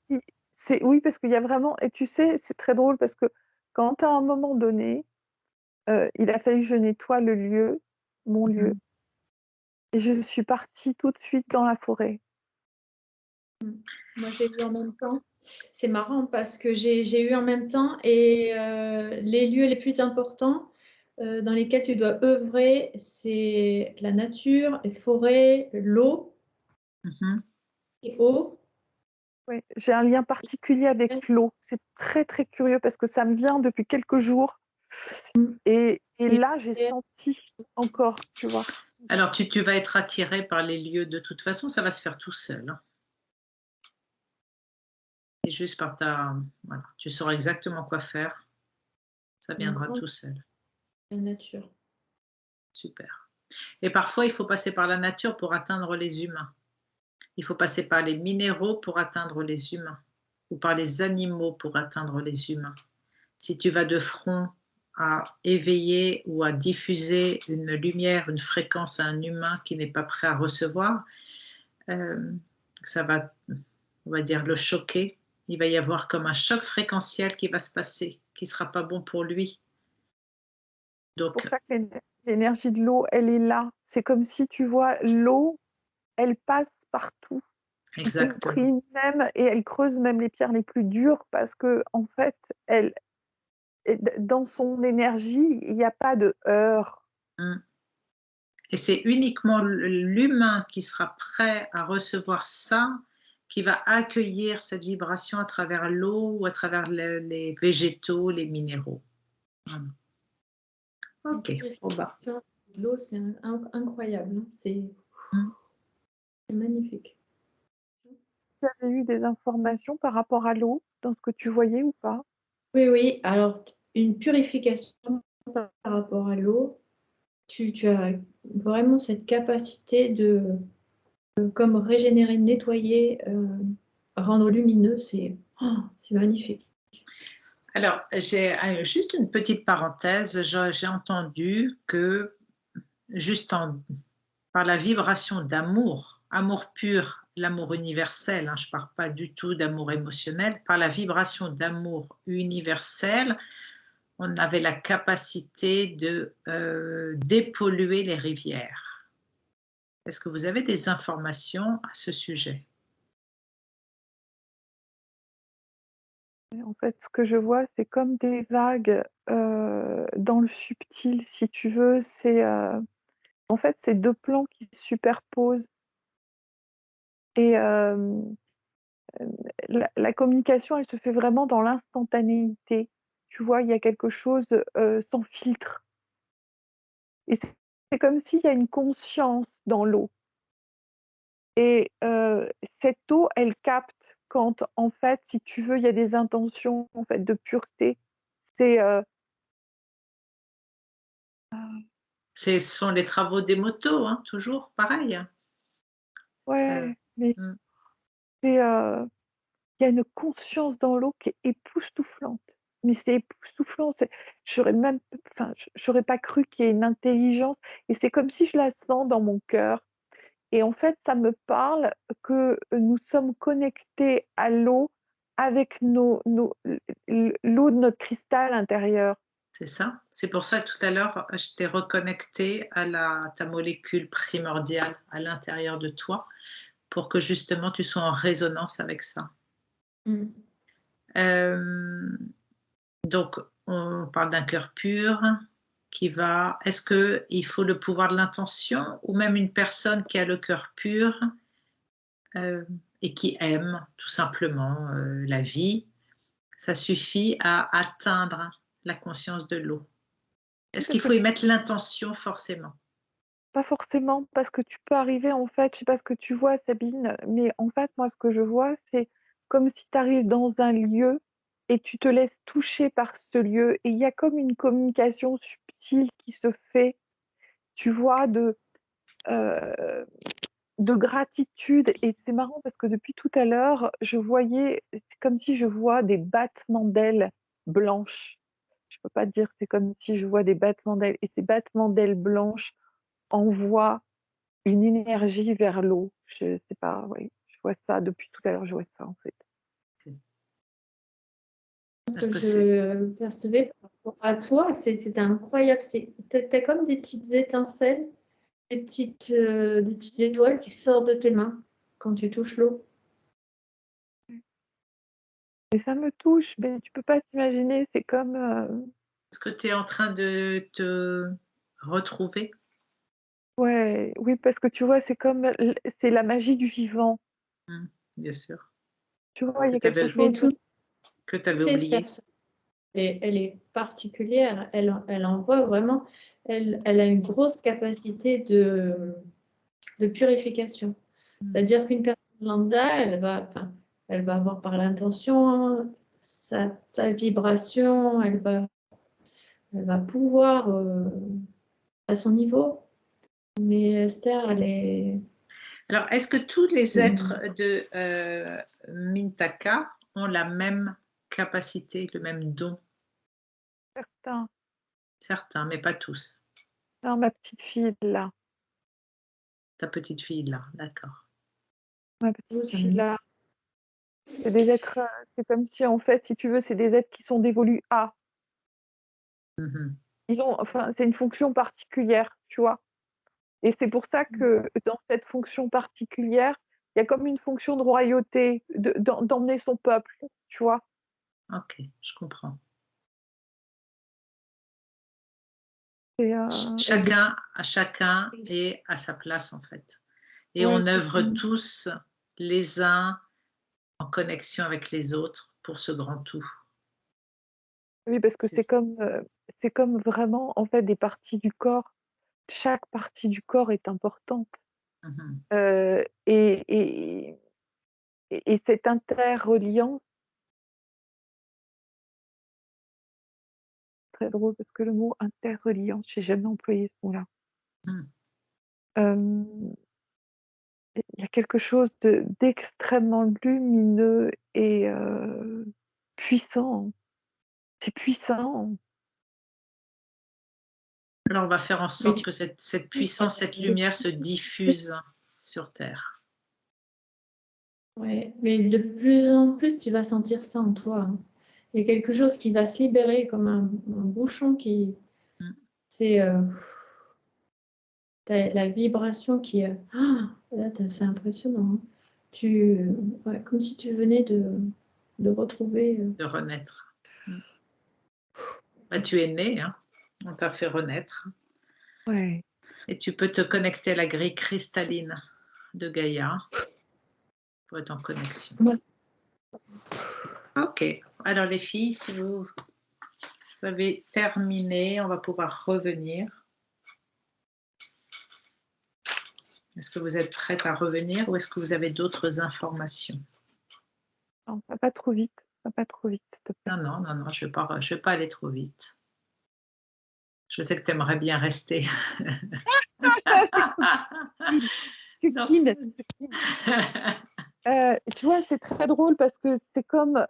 oui, parce qu'il y a vraiment, et tu sais, c'est très drôle parce que quand à un moment donné, il a fallu que je nettoie le lieu, mon lieu, et je suis partie tout de suite dans la forêt. Moi, j'ai eu en même temps. C'est marrant parce que j'ai eu en même temps et les lieux les plus importants dans lesquels tu dois œuvrer, c'est la nature, les forêts, l'eau Mhm. et eau. Oui, j'ai un lien particulier avec l'eau. C'est très, très curieux parce que ça me vient depuis quelques jours. Et là, j'ai senti encore, tu vois. Alors, tu vas être attiré par les lieux de toute façon, ça va se faire tout seul, hein. C'est juste par ta... Voilà, tu sauras exactement quoi faire, ça viendra tout seul. La nature. Super. Et parfois, il faut passer par la nature pour atteindre les humains. Il faut passer par les minéraux pour atteindre les humains, ou par les animaux pour atteindre les humains. Si tu vas de front à éveiller ou à diffuser une lumière, une fréquence à un humain qui n'est pas prêt à recevoir, ça va, on va dire, le choquer. Il va y avoir comme un choc fréquentiel qui va se passer, qui ne sera pas bon pour lui. C'est pour Donc, ça que l'énergie de l'eau, elle est là. C'est comme si, tu vois, l'eau, elle passe partout. Y exactement. compris même, et elle creuse même les pierres les plus dures parce que, en fait, dans son énergie, il n'y a pas de heurts. Et c'est uniquement l'humain qui sera prêt à recevoir ça, qui va accueillir cette vibration à travers l'eau ou à travers les végétaux, les minéraux. Voilà. Ok, bon bah, l'eau, c'est incroyable, hein. Mm. C'est magnifique. Tu avais eu des informations par rapport à l'eau, dans ce que tu voyais ou pas? Oui, oui. Alors, une purification par rapport à l'eau, tu as vraiment cette capacité de, comme régénérer, nettoyer, rendre lumineux. C'est magnifique. Alors, j'ai juste une petite parenthèse. J'ai entendu que juste par la vibration d'amour, amour pur, l'amour universel, hein, je ne parle pas du tout d'amour émotionnel, par la vibration d'amour universel, on avait la capacité de dépolluer les rivières. Est-ce que vous avez des informations à ce sujet? En fait, ce que je vois, c'est comme des vagues dans le subtil, si tu veux. En fait, c'est deux plans qui se superposent. Et la communication, elle se fait vraiment dans l'instantanéité. Tu vois, il y a quelque chose sans filtre. Et c'est comme s'il y a une conscience dans l'eau. Et cette eau, elle capte quand, en fait, si tu veux, il y a des intentions en fait, de pureté. C'est Ce sont les travaux des motos, hein, toujours pareil. ouais, mais Mm. c'est il y a une conscience dans l'eau qui est époustouflante. Mais c'est époustouflant. J'aurais même, enfin, j'aurais pas cru qu'il y ait une intelligence. Et c'est comme si je la sens dans mon cœur. Et en fait, ça me parle que nous sommes connectés à l'eau avec l'eau de notre cristal intérieur. C'est ça. C'est pour ça que tout à l'heure, je t'ai reconnecté à ta molécule primordiale à l'intérieur de toi pour que justement tu sois en résonance avec ça. Mm. Donc, on parle d'un cœur pur qui va. Est-ce qu'il faut le pouvoir de l'intention ou même une personne qui a le cœur pur et qui aime tout simplement la vie, ça suffit à atteindre la conscience de l'eau? Est-ce qu'il Parce que faut y mettre l'intention forcément? pas forcément, parce que tu peux arriver, en fait, je sais pas ce que tu vois, Sabine, mais en fait, moi, ce que je vois, c'est comme si tu arrives dans un lieu et tu te laisses toucher par ce lieu. Et il y a comme une communication subtile qui se fait, tu vois, euh, de gratitude. Et c'est marrant parce que depuis tout à l'heure, je voyais, c'est comme si je vois des battements d'ailes blanches. Je peux pas te dire, c'est comme si je vois des battements d'ailes. Et ces battements d'ailes blanches envoient une énergie vers l'eau. Je sais pas, oui, je vois ça depuis tout à l'heure, je vois ça en fait. Ce Parce que que c'est je percevais par rapport à toi, c'était incroyable. T'as comme des petites étincelles, des petites étoiles qui sortent de tes mains quand tu touches l'eau. Et ça me touche, mais tu peux pas t'imaginer, c'est comme est-ce que tu es en train de te retrouver? ouais, oui, parce que tu vois, c'est comme c'est la magie du vivant. Bien sûr. Tu vois, il y Que a tu quelque avais, Mais chose toutes les oublié. personnes, elle est particulière. Elle envoie vraiment, elle a une grosse capacité de purification. C'est-à-dire qu'une personne lambda, elle va avoir par l'intention, sa vibration, elle va pouvoir à son niveau. Mais Esther, elle est. Alors, est-ce que tous les êtres de Mintaka ont la même capacité, le même don? certain. Certains, mais pas tous. Non, ma petite fille là, Ta petite fille là, d'accord. ma petite fille là, c'est des êtres, c'est comme si en fait, si tu veux, c'est des êtres qui sont dévolus à. Mhm. Ils ont, enfin, c'est une fonction particulière, tu vois. Et c'est pour ça que dans cette fonction particulière, il y a comme une fonction de royauté, d'emmener son peuple, tu vois. Ok, je comprends. Et, Chacun est à sa place en fait. Et ouais, on c'est œuvre ça. tous les uns en connexion avec les autres pour ce grand tout. Oui, parce que C'est- c'est comme vraiment en fait des parties du corps chaque partie du corps est importante. Mhm. Et cette interreliance, très drôle parce que le mot interreliance, j'ai jamais employé ce mot-là. Mm. Il y a quelque chose d'extrêmement lumineux et puissant. C'est puissant. Alors, on va faire en Mais sorte que cette puissance, cette lumière se diffuse sur Terre. ouais, mais de plus en plus, tu vas sentir ça en toi, hein. Il y a quelque chose qui va se libérer comme un bouchon qui... Mm. C'est la vibration qui... là, c'est impressionnant, hein. Ouais, comme si tu venais de retrouver... De renaître. Mm. Bah, tu es né, hein. On t'a fait renaître. Ouais. Et tu peux te connecter à la grille cristalline de Gaïa pour être en connexion. Moi, Ok. Alors les filles, si vous avez terminé, on va pouvoir revenir. Est-ce que vous êtes prête à revenir ou est-ce que vous avez d'autres informations? Non, pas trop vite. Pas trop vite, s'il te plaît. Non, je ne vais pas aller trop vite. Je sais que tu aimerais bien rester. Tu Non, clines, tu clines. Tu vois, c'est très drôle parce que c'est comme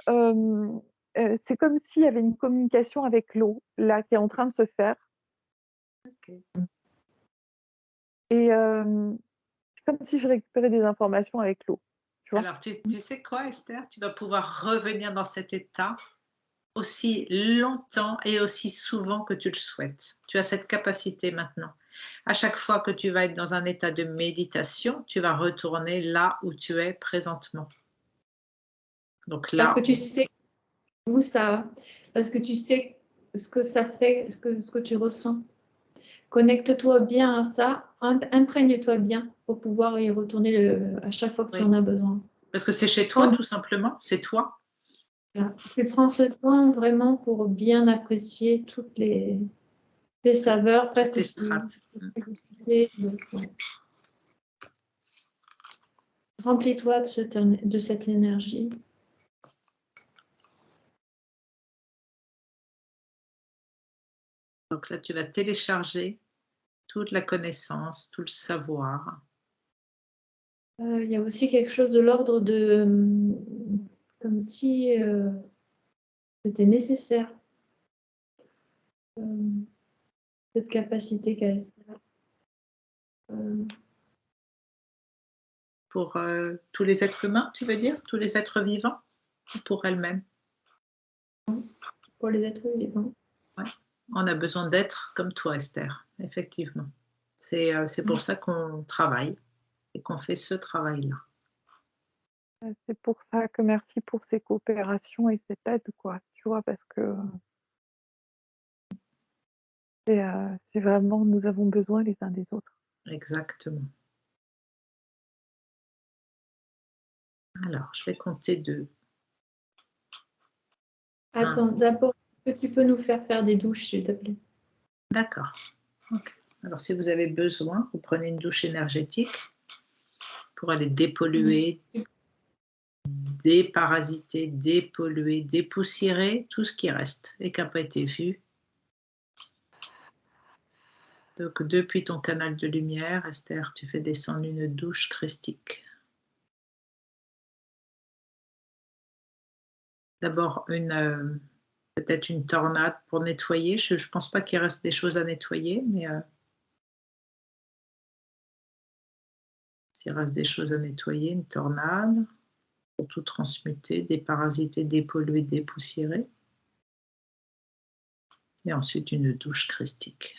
s'il y avait une communication avec l'eau, là, qui est en train de se faire. Ok. Et c'est comme si je récupérais des informations avec l'eau. Tu vois? Alors, tu sais quoi, Esther? Tu vas pouvoir revenir dans cet état aussi longtemps et aussi souvent que tu le souhaites. Tu as cette capacité maintenant. À chaque fois que tu vas être dans un état de méditation, tu vas retourner là où tu es présentement. Donc parce que là, tu sais où ça va, parce que tu sais ce que ça fait, ce que tu ressens. Connecte-toi bien à ça, imprègne-toi bien pour pouvoir y retourner à chaque fois que tu oui, en as besoin. parce que c'est chez toi tout simplement, c'est toi. Voilà. Tu prends ce temps vraiment pour bien apprécier toutes les saveurs, Toutes presque les strates. ouais. Remplis-toi de cette énergie. Donc là, tu vas télécharger toute la connaissance, tout le savoir. Il y a aussi quelque chose de l'ordre de comme si c'était nécessaire, euh, cette capacité qu'a Esther. Pour tous les êtres humains, tu veux dire? Tous les êtres vivants? Ou pour elle-même? Pour les êtres vivants. Ouais. On a besoin d'êtres comme toi, Esther, effectivement. C'est pour ça qu'on travaille et qu'on fait ce travail-là. C'est pour ça que merci pour ces coopérations et cette aide, quoi. Tu vois, parce que c'est vraiment, nous avons besoin les uns des autres. Exactement. Alors, je vais compter 2. Attends, d'abord, est-ce que tu peux nous faire des douches, s'il te plaît? D'accord. Okay. Alors, si vous avez besoin, vous prenez une douche énergétique pour aller dépolluer, déparasiter, dépolluer, dépoussiérer tout ce qui reste et qui n'a pas été vu. Donc, depuis ton canal de lumière, Esther, tu fais descendre une douche christique. D'abord, peut-être une tornade pour nettoyer. Je ne pense pas qu'il reste des choses à nettoyer, mais s'il reste des choses à nettoyer, une tornade pour tout transmuter, déparasiter, dépolluer, dépoussiérer. Et ensuite, une douche christique.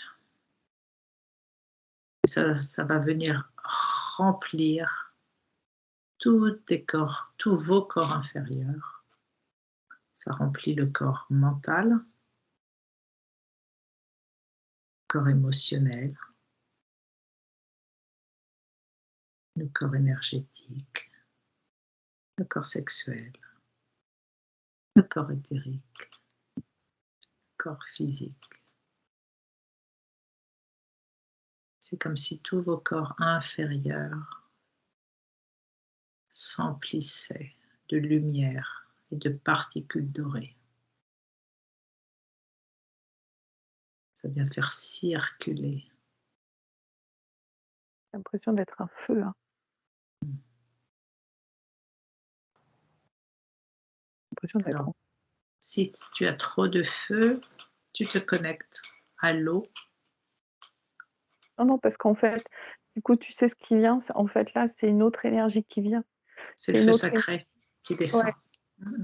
Et ça va venir remplir tous tes corps, tous vos corps inférieurs. Ça remplit le corps mental, corps émotionnel, le corps énergétique, le corps sexuel, le corps éthérique, le corps physique. C'est comme si tous vos corps inférieurs s'emplissaient de lumière et de particules dorées. Ça vient faire circuler. J'ai l'impression d'être un feu. Hein. J'ai l'impression d'être Alors, si tu as trop de feu, tu te connectes à l'eau. Non, parce qu'en fait, du coup, tu sais ce qui vient. En fait, là, c'est une autre énergie qui vient. C'est le feu sacré qui descend. Ouais.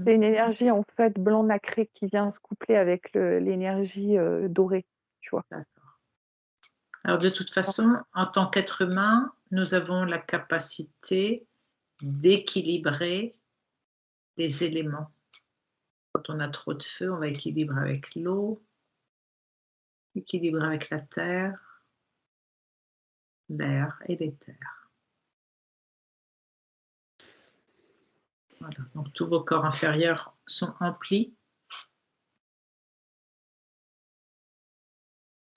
C'est une énergie, en fait, blanc nacré qui vient se coupler avec l'énergie dorée, tu vois. D'accord. Alors, de toute façon, en tant qu'être humain, nous avons la capacité d'équilibrer les éléments. Quand on a trop de feu, on va équilibrer avec l'eau, équilibrer avec la terre, l'air et l'éther. Voilà. Donc tous vos corps inférieurs sont emplis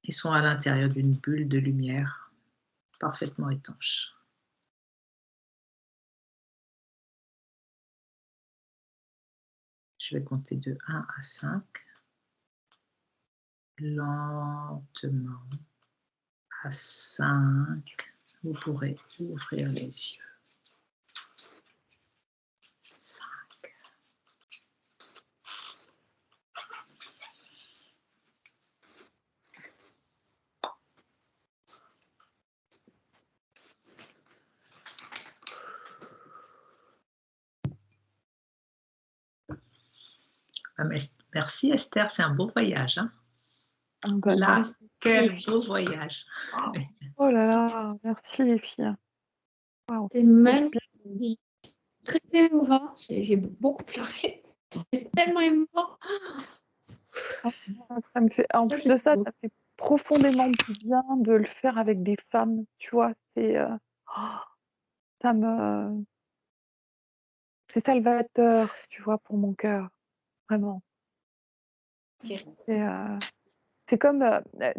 et sont à l'intérieur d'une bulle de lumière parfaitement étanche. Je vais compter de 1 à 5. Lentement. À 5, vous pourrez ouvrir les yeux. 5. Merci Esther, c'est un beau voyage. Hein? Ben, Là, quel beau voyage. Oh là là, merci les filles. Wow. C'est magnifique, très émouvant. J'ai beaucoup pleuré. C'est tellement émouvant. Ça me fait, en plus de ça, ça fait profondément du bien de le faire avec des femmes, tu vois. C'est c'est salvateur, tu vois, pour mon cœur, vraiment. C'est comme,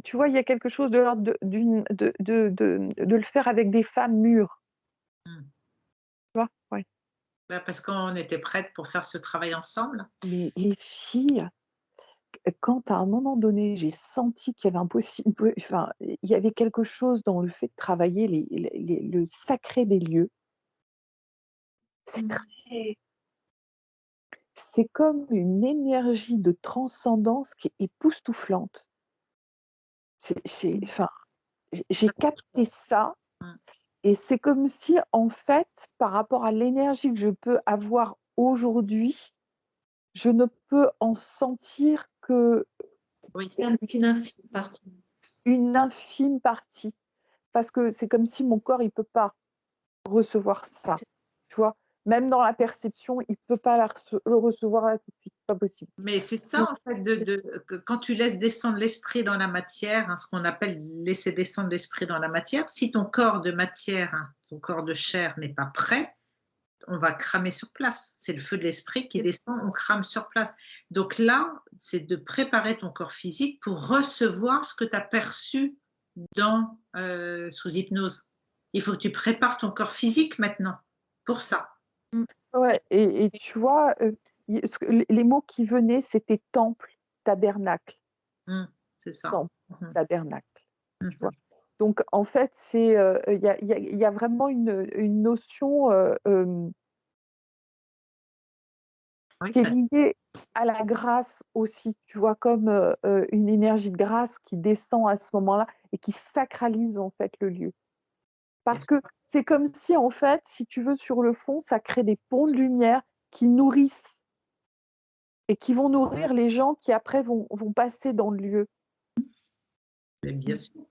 tu vois, il y a quelque chose de l'ordre de le faire avec des femmes mûres. Tu vois, ouais. Parce qu'on était prêtes pour faire ce travail ensemble. Les filles, quand à un moment donné, j'ai senti qu'il y avait il y avait quelque chose dans le fait de travailler le sacré des lieux. C'est comme une énergie de transcendance qui est époustouflante. J'ai capté ça et c'est comme si, en fait, par rapport à l'énergie que je peux avoir aujourd'hui, je ne peux en sentir que Qu'une infime partie. une infime partie. Parce que c'est comme si mon corps, il ne peut pas recevoir ça. Tu vois, même dans la perception, il ne peut pas le recevoir là tout de suite. Pas possible. Mais c'est ça, en fait, que quand tu laisses descendre l'esprit dans la matière, hein, ce qu'on appelle laisser descendre l'esprit dans la matière, si ton corps de matière, hein, ton corps de chair n'est pas prêt, on va cramer sur place. C'est le feu de l'esprit qui descend, on crame sur place. Donc là, c'est de préparer ton corps physique pour recevoir ce que tu as perçu sous hypnose. Il faut que tu prépares ton corps physique maintenant pour ça. Ouais, et tu vois, les mots qui venaient, c'était temple, tabernacle. C'est ça. Temple, tabernacle. Tu vois. Donc, en fait, il y a vraiment une notion qui est liée à la grâce aussi, tu vois, comme une énergie de grâce qui descend à ce moment-là et qui sacralise en fait le lieu. Parce que c'est comme si, en fait, si tu veux, sur le fond, ça crée des ponts de lumière qui nourrissent et qui vont nourrir les gens qui après vont passer dans le lieu. Mais bien sûr.